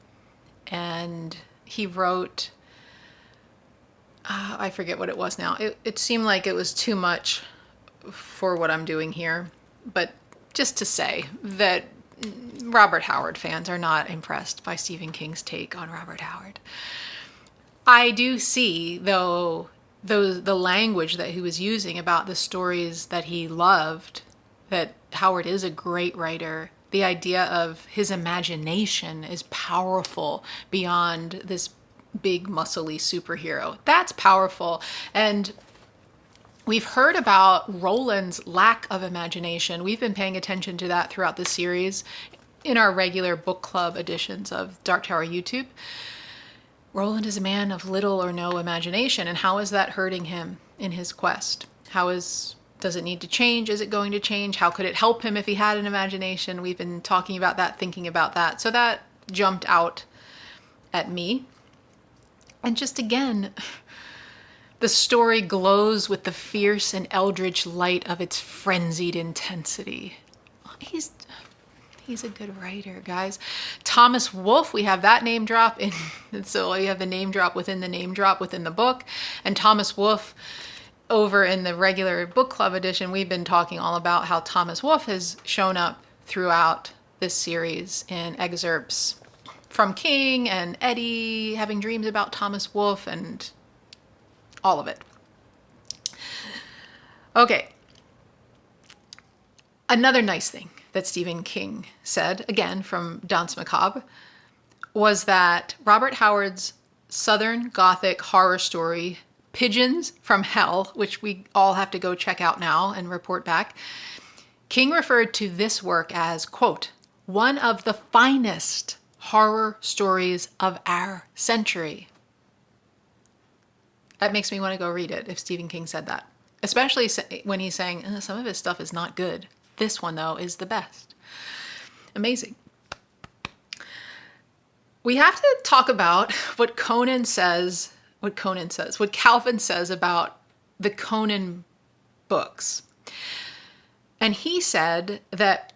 Speaker 1: And he wrote, I forget what it was now. It seemed like it was too much for what I'm doing here. But just to say that Robert Howard fans are not impressed by Stephen King's take on Robert Howard. I do see, though, the language that he was using about the stories that he loved, that Howard is a great writer. The idea of his imagination is powerful beyond this big muscly superhero. That's powerful. And we've heard about Roland's lack of imagination. We've been paying attention to that throughout the series in our regular book club editions of Dark Tower YouTube. Roland is a man of little or no imagination, and how is that hurting him in his quest? Does it need to change? Is it going to change? How could it help him if he had an imagination? We've been talking about that, thinking about that. So that jumped out at me. And just again, the story glows with the fierce and eldritch light of its frenzied intensity. He's a good writer, guys. Thomas Wolfe, we have that name drop in. So you have the name drop within the name drop within the book. And Thomas Wolfe, over in the regular book club edition, we've been talking all about how Thomas Wolfe has shown up throughout this series in excerpts from King and Eddie having dreams about Thomas Wolfe and all of it. Okay. Another nice thing that Stephen King said, again from Danse Macabre, was that Robert Howard's Southern Gothic horror story, Pigeons from Hell, which we all have to go check out now and report back, King referred to this work as, quote, one of the finest horror stories of our century. That makes me want to go read it if Stephen King said that, especially when he's saying some of his stuff is not good. This one, though, is the best. Amazing. We have to talk about what Calvin says about the Conan books. And he said that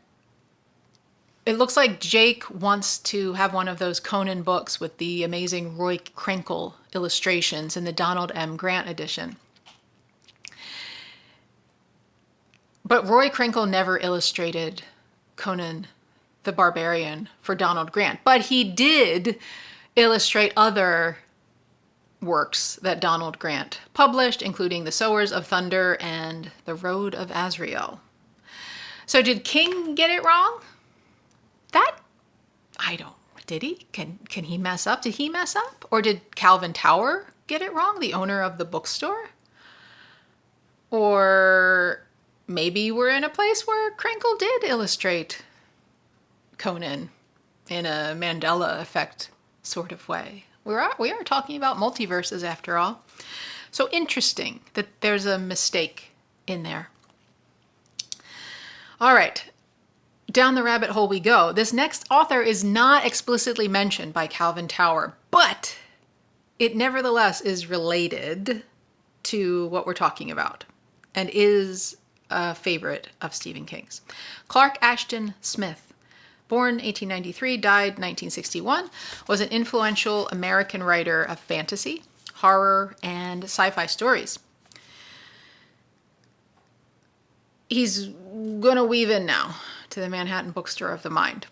Speaker 1: It looks like Jake wants to have one of those Conan books with the amazing Roy Krinkle illustrations in the Donald M. Grant edition. But Roy Krinkle never illustrated Conan the Barbarian for Donald Grant, but he did illustrate other works that Donald Grant published, including The Sowers of Thunder and The Road of Azrael. So did King get it wrong? That, I don't, did he? Can he mess up? Did he mess up? Or did Calvin Tower get it wrong, the owner of the bookstore? Or maybe we're in a place where Krinkle did illustrate Conan in a Mandela effect sort of way. We are talking about multiverses after all. So interesting that there's a mistake in there. All right, down the rabbit hole we go. This next author is not explicitly mentioned by Calvin Tower, but it nevertheless is related to what we're talking about and is a favorite of Stephen King's. Clark Ashton Smith, born 1893, died 1961, was an influential American writer of fantasy, horror, and sci-fi stories. He's going to weave in now to the Manhattan bookstore of the mind.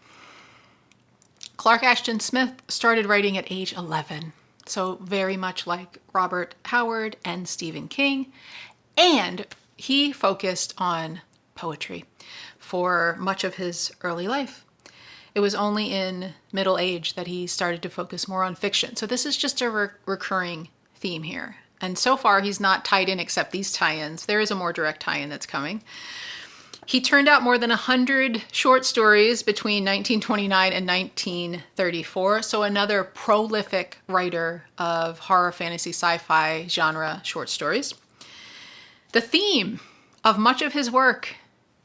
Speaker 1: Clark Ashton Smith started writing at age 11, so very much like Robert Howard and Stephen King, and he focused on poetry for much of his early life. It was only in middle age that he started to focus more on fiction. So this is just a recurring theme here. And so far, he's not tied in except these tie-ins. There is a more direct tie-in that's coming. He turned out more than 100 short stories between 1929 and 1934. So another prolific writer of horror, fantasy, sci-fi genre short stories. The theme of much of his work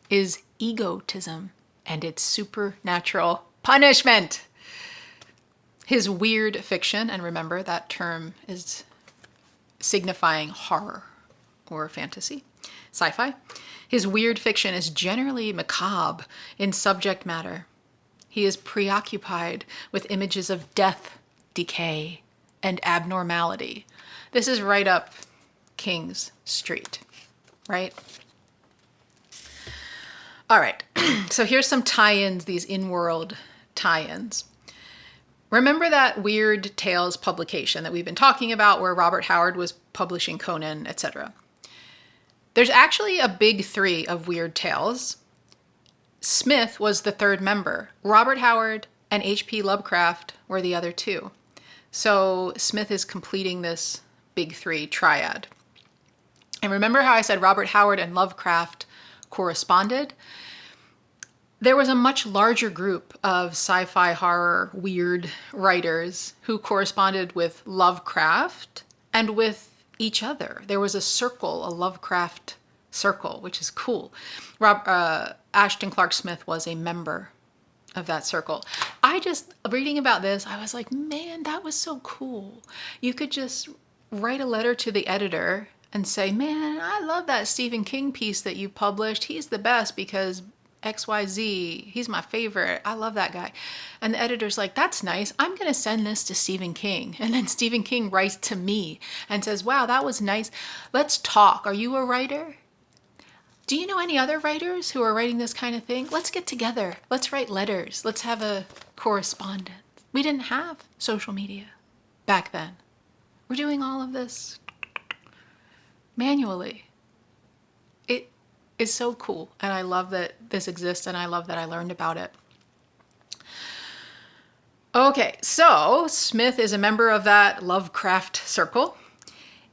Speaker 1: is egotism and its supernatural punishment. His weird fiction, and remember that term is signifying horror or fantasy, sci-fi. His weird fiction is generally macabre in subject matter. He is preoccupied with images of death, decay, and abnormality. This is right up King's street, right? All right, so here's some tie-ins, these in-world tie-ins. Remember that Weird Tales publication that we've been talking about where Robert Howard was publishing Conan, etc.? There's actually a big three of Weird Tales. Smith was the third member. Robert Howard and H.P. Lovecraft were the other two. So Smith is completing this big three triad. And remember how I said Robert Howard and Lovecraft corresponded? There was a much larger group of sci-fi, horror, weird writers who corresponded with Lovecraft and with each other. There was a circle, a Lovecraft circle, which is cool. Ashton Clark Smith was a member of that circle. Reading about this, I was like, man, that was so cool. You could just write a letter to the editor and say, man, I love that Stephen King piece that you published. He's the best because XYZ, he's my favorite. I love that guy. And the editor's like, that's nice. I'm going to send this to Stephen King. And then Stephen King writes to me and says, wow, that was nice. Let's talk. Are you a writer? Do you know any other writers who are writing this kind of thing? Let's get together. Let's write letters. Let's have a correspondence. We didn't have social media back then. We're doing all of this manually. It is so cool, and I love that this exists, and I love that I learned about it. Okay, so Smith is a member of that Lovecraft circle,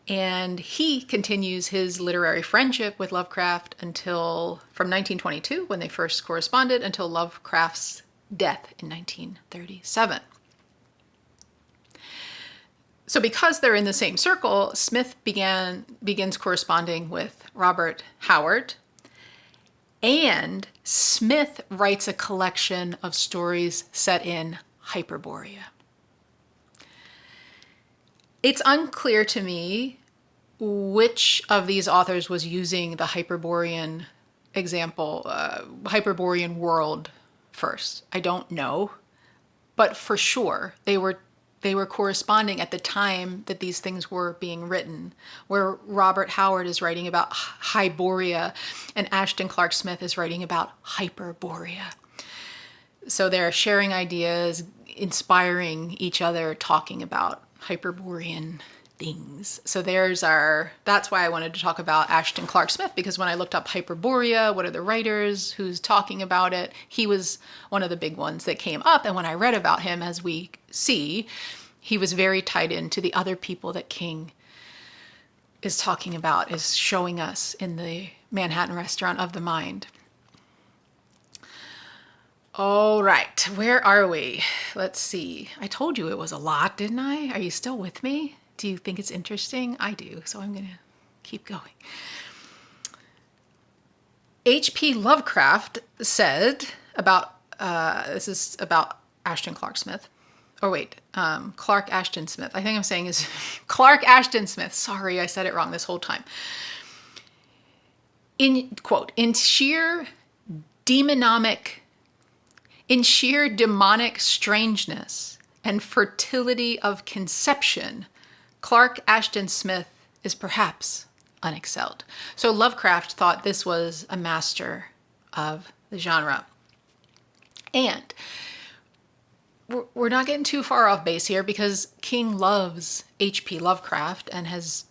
Speaker 1: and he continues his literary friendship with Lovecraft from 1922, when they first corresponded, until Lovecraft's death in 1937. So because they're in the same circle, Smith begins corresponding with Robert Howard, and Smith writes a collection of stories set in Hyperborea. It's unclear to me which of these authors was using the Hyperborean example, Hyperborean world first. I don't know, but for sure they were corresponding at the time that these things were being written, where Robert Howard is writing about Hyboria and Ashton Clark Smith is writing about Hyperborea. So they're sharing ideas, inspiring each other, talking about Hyperborean things. So that's why I wanted to talk about Ashton Clark Smith, because when I looked up Hyperborea, what are the writers, who's talking about it, he was one of the big ones that came up. And when I read about him, as we see, he was very tied into the other people that King is talking about, is showing us in the Manhattan Restaurant of the Mind. All right, where are we? Let's see. I told you it was a lot, didn't I? Are you still with me? Do you think it's interesting? I do, so I'm going to keep going. H.P. Lovecraft said about, this is about Ashton Clark Smith. Oh, wait, Clark Ashton Smith. I think I'm saying is Clark Ashton Smith. Sorry, I said it wrong this whole time. Quote, in sheer demonic strangeness and fertility of conception, Clark Ashton Smith is perhaps unexcelled. So Lovecraft thought this was a master of the genre. And we're not getting too far off base here, because King loves H.P. Lovecraft and has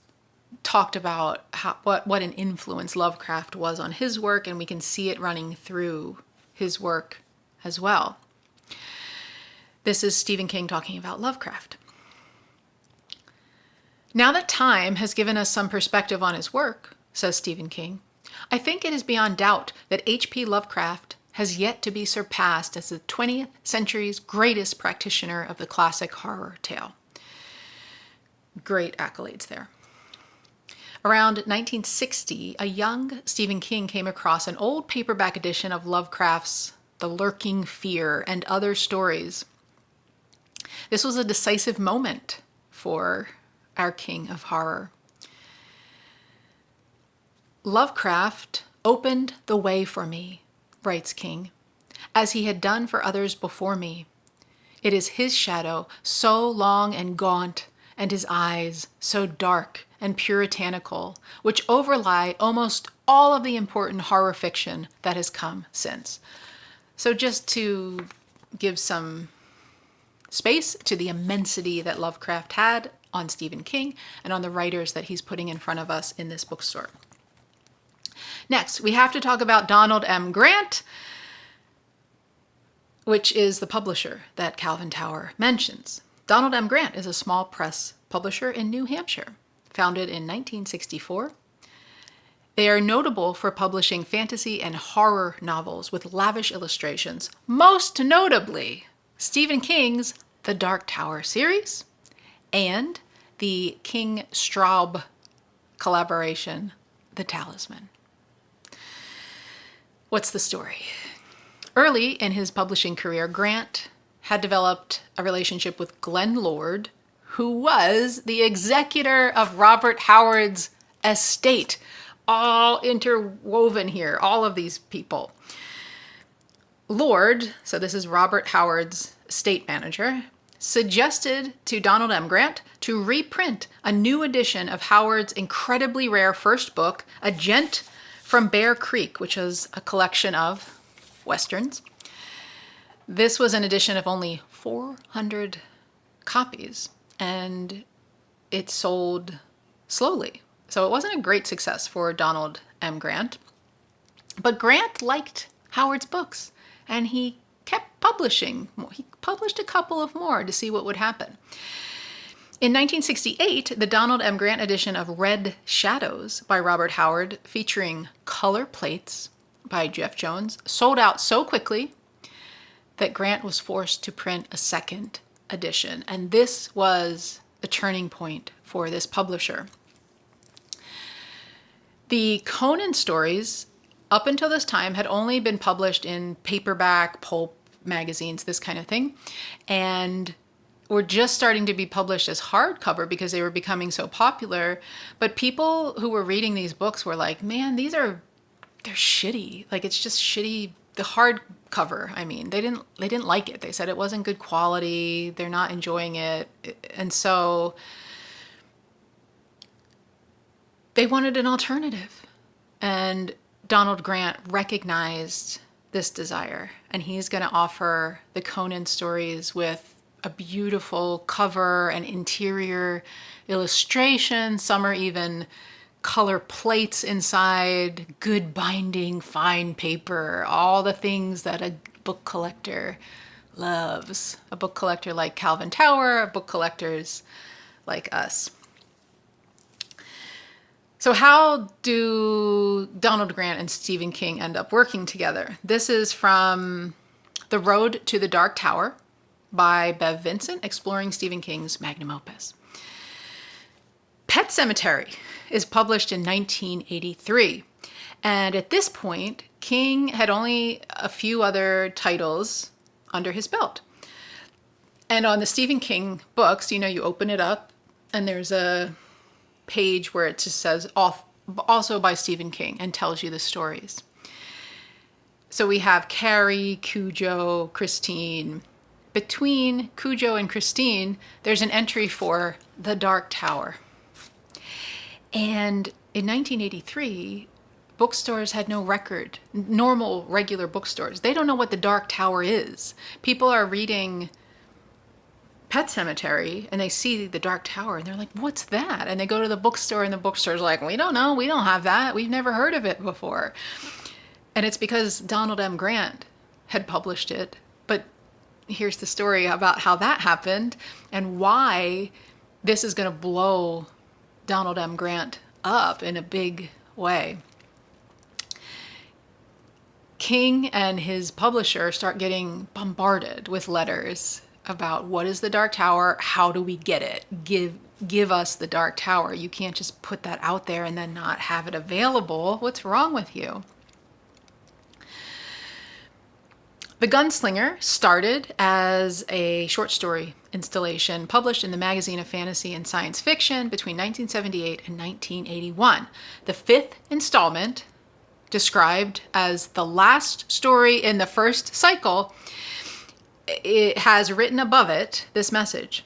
Speaker 1: talked about what an influence Lovecraft was on his work, and we can see it running through his work as well. This is Stephen King talking about Lovecraft. Now that time has given us some perspective on his work, says Stephen King, I think it is beyond doubt that H.P. Lovecraft has yet to be surpassed as the 20th century's greatest practitioner of the classic horror tale. Great accolades there. Around 1960, a young Stephen King came across an old paperback edition of Lovecraft's The Lurking Fear and Other Stories. This was a decisive moment for our king of horror. Lovecraft opened the way for me, writes King, as he had done for others before me. It is his shadow, so long and gaunt, and his eyes, so dark and puritanical, which overlie almost all of the important horror fiction that has come since. So just to give some space to the immensity that Lovecraft had on Stephen King and on the writers that he's putting in front of us in this bookstore. Next, we have to talk about Donald M. Grant, which is the publisher that Calvin Tower mentions. Donald M. Grant is a small press publisher in New Hampshire, founded in 1964. They are notable for publishing fantasy and horror novels with lavish illustrations, most notably Stephen King's The Dark Tower series and the King Straub collaboration, The Talisman. What's the story? Early in his publishing career, Grant had developed a relationship with Glenn Lord, who was the executor of Robert Howard's estate. All interwoven here, all of these people. Lord, so this is Robert Howard's estate manager, suggested to Donald M. Grant to reprint a new edition of Howard's incredibly rare first book, A Gent from Bear Creek, which was a collection of Westerns. This was an edition of only 400 copies, and it sold slowly. So it wasn't a great success for Donald M. Grant. But Grant liked Howard's books, and he kept publishing. He published a couple of more to see what would happen. In 1968, the Donald M. Grant edition of Red Shadows by Robert Howard, featuring color plates by Jeff Jones, sold out so quickly that Grant was forced to print a second edition. And this was a turning point for this publisher. The Conan stories, up until this time, had only been published in paperback, pulp magazines, this kind of thing, and were just starting to be published as hardcover because they were becoming so popular. But people who were reading these books were like, man, they're shitty. Like, it's just shitty the hardcover, I mean, they didn't like it. They said it wasn't good quality. They're not enjoying it. And so they wanted an alternative. And Donald Grant recognized this desire, and he's going to offer the Conan stories with a beautiful cover and interior illustration. Some are even color plates inside, good binding, fine paper, all the things that a book collector loves. A book collector like Calvin Tower, book collectors like us. So how do Donald Grant and Stephen King end up working together? This is from The Road to the Dark Tower by Bev Vincent, exploring Stephen King's magnum opus. Pet Sematary is published in 1983. And at this point, King had only a few other titles under his belt. And on the Stephen King books, you know, you open it up and there's a page where it just says also by Stephen King and tells you the stories. So we have Carrie, Cujo, Christine. Between Cujo and Christine, there's an entry for The Dark Tower. And in 1983, bookstores had no record, normal, regular bookstores. They don't know what The Dark Tower is. People are reading Pet Sematary and they see The Dark Tower and they're like, what's that? And they go to the bookstore and the bookstore's like, we don't know. We don't have that. We've never heard of it before. And it's because Donald M. Grant had published it. But here's the story about how that happened and why this is going to blow Donald M. Grant up in a big way. King and his publisher start getting bombarded with letters about what is the Dark Tower, how do we get it? Give us the Dark Tower. You can't just put that out there and then not have it available. What's wrong with you? The Gunslinger started as a short story installation published in the Magazine of Fantasy and Science Fiction between 1978 and 1981. The fifth installment, described as the last story in the first cycle, it has written above it this message: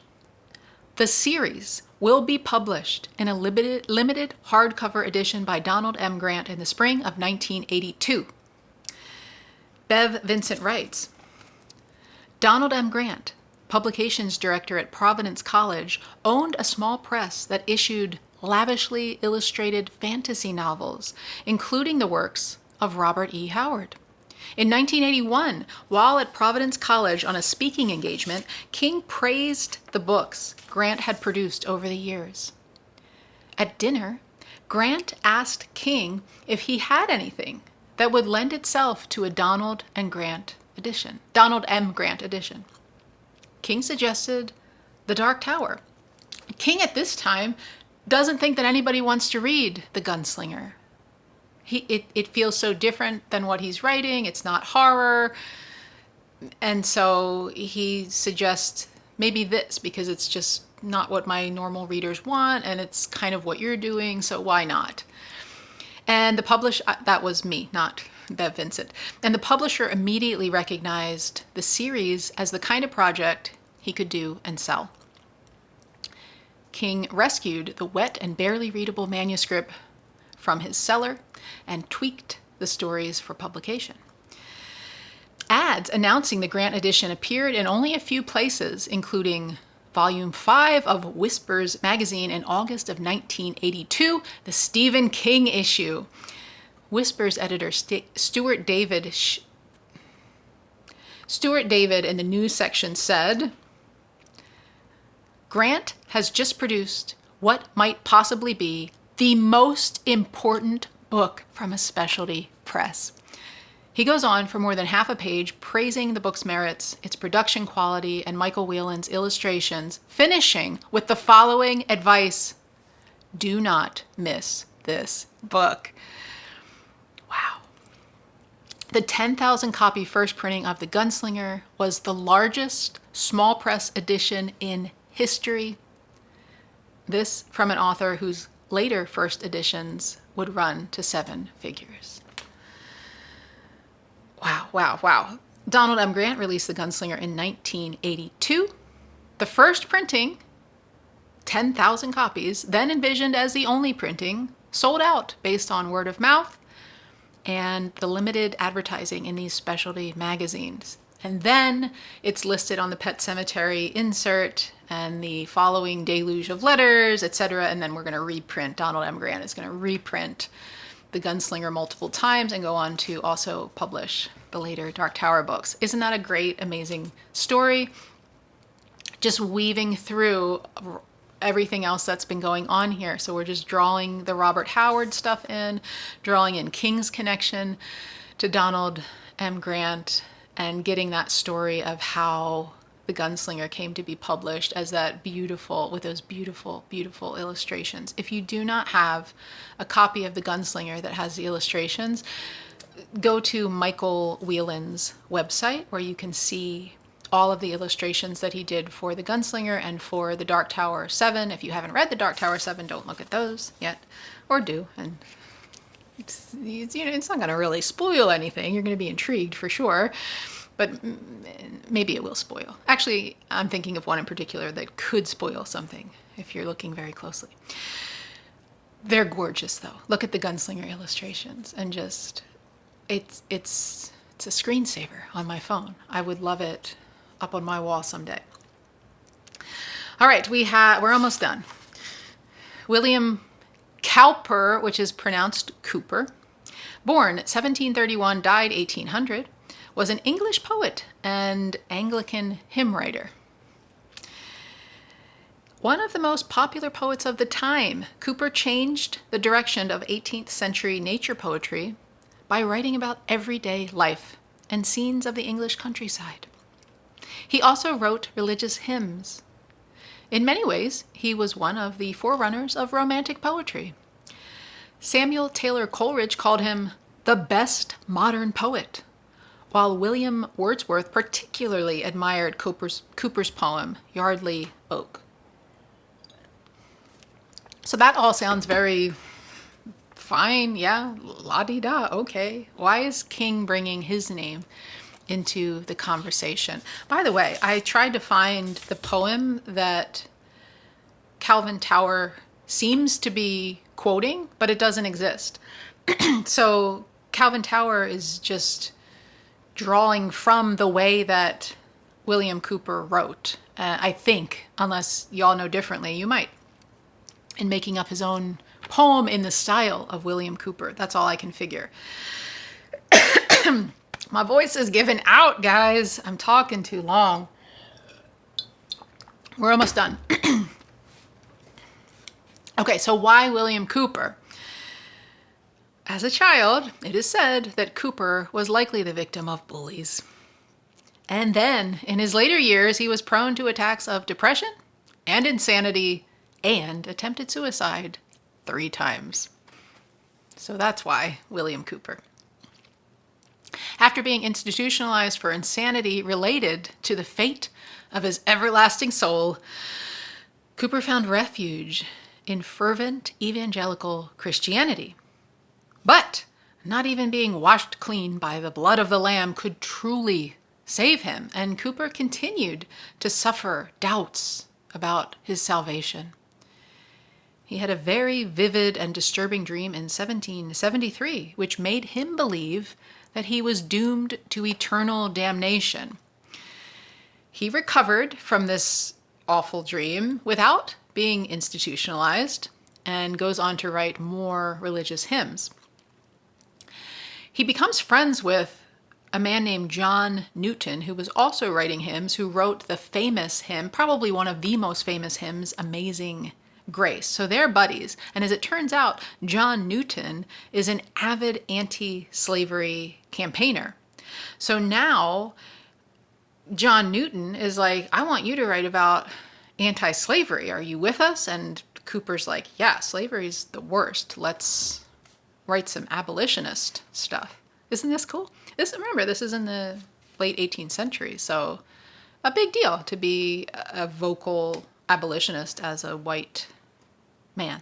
Speaker 1: the series will be published in a limited hardcover edition by Donald M. Grant in the spring of 1982. Bev Vincent writes, Donald M. Grant, publications director at Providence College, owned a small press that issued lavishly illustrated fantasy novels, including the works of Robert E. Howard. In 1981, while at Providence College on a speaking engagement, King praised the books Grant had produced over the years. At dinner, Grant asked King if he had anything that would lend itself to a Donald M. Grant edition. King suggested The Dark Tower. King at this time doesn't think that anybody wants to read The Gunslinger. It feels so different than what he's writing. It's not horror. And so he suggests maybe this, because it's just not what my normal readers want, and it's kind of what you're doing, so why not? And the publisher, that was me, not Bev Vincent. And the publisher immediately recognized the series as the kind of project he could do and sell. King rescued the wet and barely readable manuscript from his cellar and tweaked the stories for publication. Ads announcing the Grant edition appeared in only a few places, including Volume 5 of Whispers magazine in August of 1982, the Stephen King issue. Whispers editor Stuart David in the news section said, Grant has just produced what might possibly be the most important book from a specialty press. He goes on for more than half a page praising the book's merits, its production quality, and Michael Whelan's illustrations, finishing with the following advice: do not miss this book. Wow. The 10,000 copy first printing of The Gunslinger was the largest small press edition in history. This from an author whose later first editions would run to 7 figures. Wow, wow, wow. Donald M. Grant released The Gunslinger in 1982. The first printing, 10,000 copies, then envisioned as the only printing, sold out based on word of mouth and the limited advertising in these specialty magazines. And then it's listed on the Pet Cemetery insert and the following deluge of letters, etc. And then we're going to reprint. Donald M. Grant is going to reprint The Gunslinger multiple times and go on to also publish the later Dark Tower books. Isn't that a great, amazing story? Just weaving through everything else that's been going on here. So we're just drawing the Robert Howard stuff in, drawing in King's connection to Donald M. Grant, and getting that story of how The Gunslinger came to be published as that beautiful, with those beautiful, beautiful illustrations. If you do not have a copy of The Gunslinger that has the illustrations, go to Michael Whelan's website where you can see all of the illustrations that he did for The Gunslinger and for The Dark Tower 7. If you haven't read The Dark Tower 7, don't look at those yet, or do. And it's not going to really spoil anything. You're going to be intrigued for sure, but maybe it will spoil. Actually, I'm thinking of one in particular that could spoil something if you're looking very closely. They're gorgeous, though. Look at the Gunslinger illustrations, and just it's a screensaver on my phone. I would love it up on my wall someday. All right, we're almost done. William Cowper, which is pronounced Cooper, born 1731, died 1800, was an English poet and Anglican hymn writer. One of the most popular poets of the time, Cooper changed the direction of 18th century nature poetry by writing about everyday life and scenes of the English countryside. He also wrote religious hymns. In many ways, he was one of the forerunners of Romantic poetry. Samuel Taylor Coleridge called him the best modern poet, while William Wordsworth particularly admired Cooper's poem, Yardley Oak. So that all sounds very fine, yeah, la-di-da, okay. Why is King bringing his name into the conversation? By the way, I tried to find the poem that Calvin Tower seems to be quoting, but it doesn't exist. So Calvin Tower is just drawing from the way that William Cooper wrote, I think, unless y'all know differently, you might, in making up his own poem in the style of William Cooper. That's all I can figure. My voice is giving out, guys. I'm talking too long. We're almost done. Okay, so why William Cooper? As a child, it is said that Cooper was likely the victim of bullies. And then, in his later years, he was prone to attacks of depression and insanity and attempted suicide 3 times. So that's why William Cooper. After being institutionalized for insanity related to the fate of his everlasting soul, Cooper found refuge in fervent evangelical Christianity. But not even being washed clean by the blood of the Lamb could truly save him, and Cooper continued to suffer doubts about his salvation. He had a very vivid and disturbing dream in 1773, which made him believe that he was doomed to eternal damnation. He recovered from this awful dream without being institutionalized and goes on to write more religious hymns. He becomes friends with a man named John Newton, who was also writing hymns, who wrote the famous hymn, probably one of the most famous hymns, Amazing Grace. So they're buddies. And as it turns out, John Newton is an avid anti-slavery campaigner. So now John Newton is like, I want you to write about anti-slavery. Are you with us? And Cooper's like, yeah, slavery's the worst. Let's write some abolitionist stuff. Isn't this cool? Remember, this is in the late 18th century, so a big deal to be a vocal abolitionist as a white man.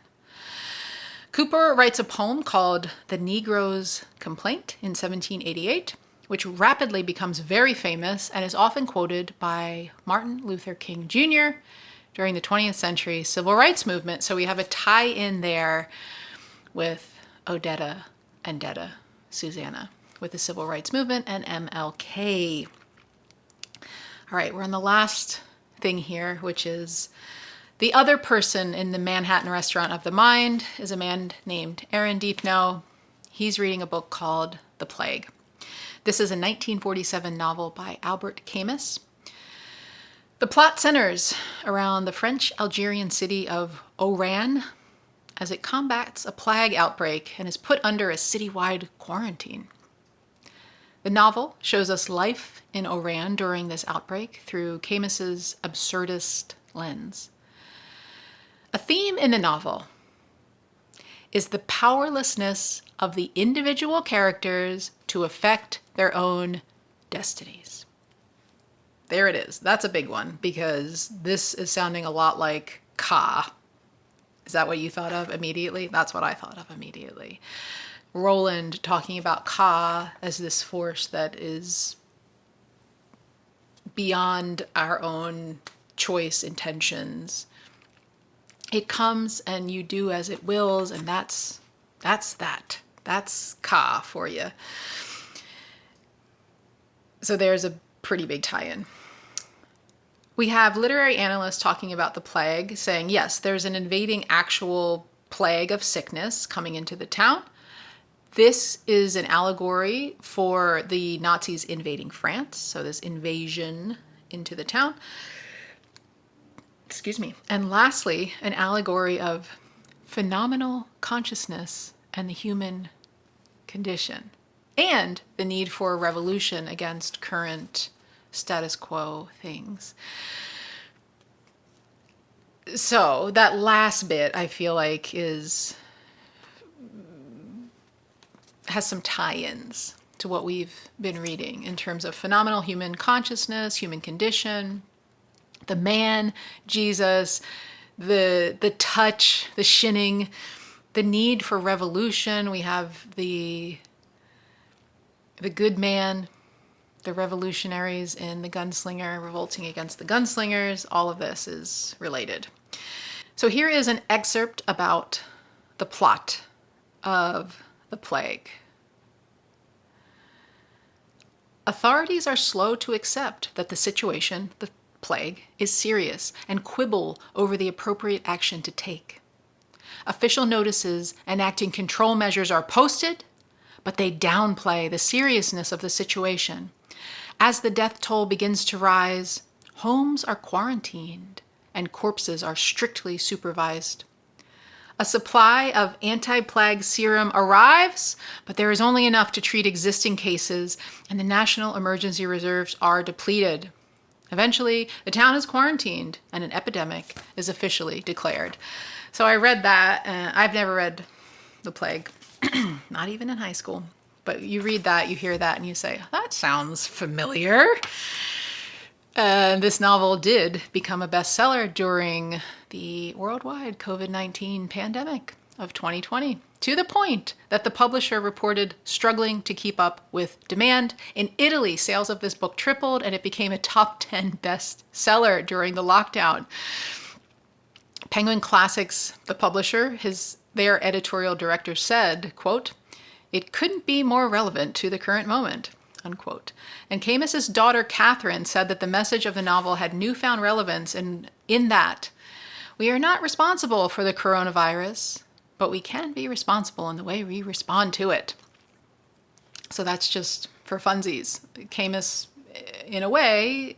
Speaker 1: Cooper writes a poem called The Negro's Complaint in 1788, which rapidly becomes very famous and is often quoted by Martin Luther King Jr. during the 20th century civil rights movement. So we have a tie-in there with Odetta and Detta, Susanna, with the civil rights movement and MLK. All right, we're on the last thing here, which is the other person in the Manhattan Restaurant of the Mind is a man named Aaron Deepno. He's reading a book called The Plague. This is a 1947 novel by Albert Camus. The plot centers around the French-Algerian city of Oran as it combats a plague outbreak and is put under a citywide quarantine. The novel shows us life in Oran during this outbreak through Camus's absurdist lens. A theme in the novel is the powerlessness of the individual characters to affect their own destinies. There it is. That's a big one because this is sounding a lot like Ka. Is that what you thought of immediately? That's what I thought of immediately. Roland talking about Ka as this force that is beyond our own choice intentions. It comes and you do as it wills, and that's that. That's Ka for you. So there's a pretty big tie-in. We have literary analysts talking about the plague, saying, yes, there's an invading actual plague of sickness coming into the town. This is an allegory for the Nazis invading France, so this invasion into the town. Excuse me. And lastly, an allegory of phenomenal consciousness and the human condition, and the need for a revolution against current status quo things. So that last bit, I feel like, has some tie-ins to what we've been reading in terms of phenomenal human consciousness, human condition, the man, Jesus, the touch, the shinning, the need for revolution. We have the good man, the revolutionaries in The Gunslinger revolting against the gunslingers. All of this is related. So here is an excerpt about the plot of The Plague. Authorities are slow to accept that the situation, the plague, is serious and quibble over the appropriate action to take. Official notices enacting control measures are posted, but they downplay the seriousness of the situation. As the death toll begins to rise, homes are quarantined and corpses are strictly supervised. A supply of anti-plague serum arrives, but there is only enough to treat existing cases, and the national emergency reserves are depleted. Eventually, the town is quarantined and an epidemic is officially declared. So I read that, and I've never read The Plague, not even in high school. But you read that, you hear that, and you say, that sounds familiar. This novel did become a bestseller during the worldwide COVID-19 pandemic of 2020, to the point that the publisher reported struggling to keep up with demand. In Italy, sales of this book tripled, and it became a top 10 bestseller during the lockdown. Penguin Classics, the publisher, their editorial director said, quote, "It couldn't be more relevant to the current moment," unquote. And Camus's daughter, Catherine, said that the message of the novel had newfound relevance in that we are not responsible for the coronavirus, but we can be responsible in the way we respond to it. So that's just for funsies. Camus, in a way,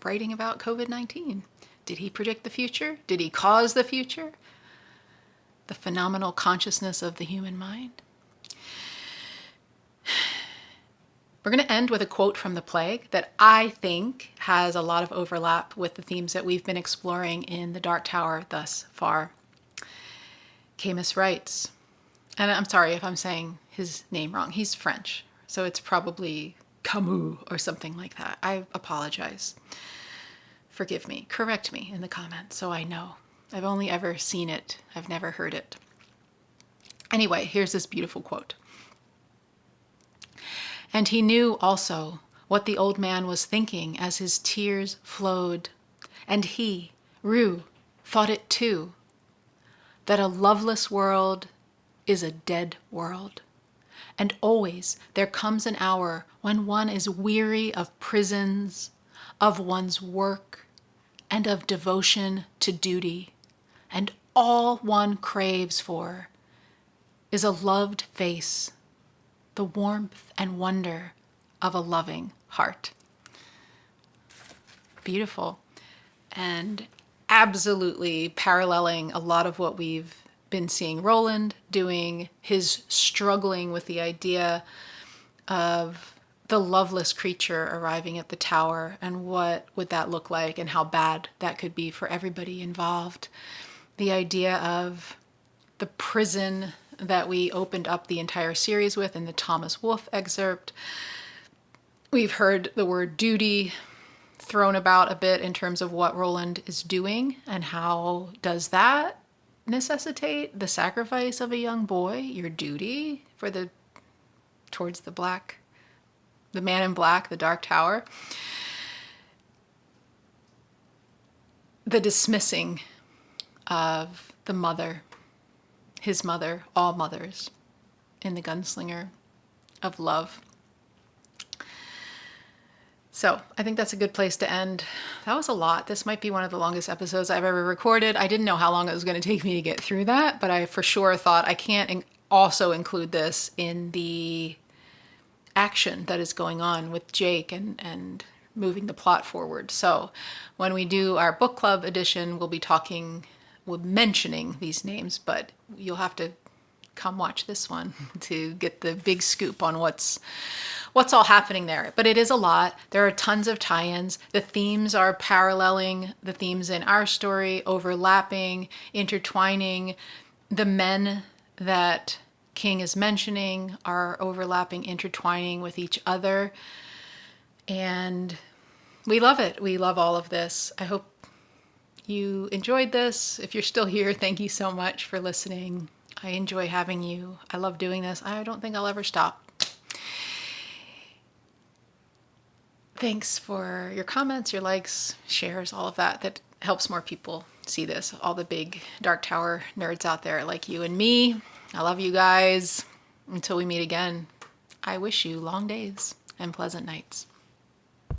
Speaker 1: writing about COVID-19. Did he predict the future? Did he cause the future? The phenomenal consciousness of the human mind. We're going to end with a quote from The Plague that I think has a lot of overlap with the themes that we've been exploring in The Dark Tower thus far. Camus writes, and I'm sorry if I'm saying his name wrong. He's French, so it's probably Camus or something like that. I apologize. Forgive me. Correct me in the comments so I know. I've only ever seen it. I've never heard it. Anyway, here's this beautiful quote. And he knew also what the old man was thinking as his tears flowed. And he, Rue, thought it too, that a loveless world is a dead world. And always there comes an hour when one is weary of prisons, of one's work, and of devotion to duty, and all one craves for is a loved face, the warmth and wonder of a loving heart. Beautiful. And absolutely paralleling a lot of what we've been seeing Roland doing, his struggling with the idea of the loveless creature arriving at the tower and what would that look like and how bad that could be for everybody involved. The idea of the prison that we opened up the entire series with in the Thomas Wolfe excerpt. We've heard the word duty thrown about a bit in terms of what Roland is doing and how does that necessitate the sacrifice of a young boy, your duty for towards the man in black, the Dark Tower. The dismissing of the mother, his mother, all mothers, in the Gunslinger of Love. So I think that's a good place to end. That was a lot. This might be one of the longest episodes I've ever recorded. I didn't know how long it was going to take me to get through that, but I for sure thought I can't also include this in the action that is going on with Jake and moving the plot forward. So when we do our book club edition, we'll mentioning these names, but you'll have to come watch this one to get the big scoop on what's all happening there. But it is a lot. There are tons of tie-ins. The themes are paralleling the themes in our story, overlapping, intertwining. The men that King is mentioning are overlapping, intertwining with each other. And we love it. We love all of this. I hope you enjoyed this. If you're still here, thank you so much for listening. I enjoy having you. I love doing this. I don't think I'll ever stop. Thanks for your comments, your likes, shares, all of that. That helps more people see this. All the big Dark Tower nerds out there like you and me. I love you guys. Until we meet again, I wish you long days and pleasant nights.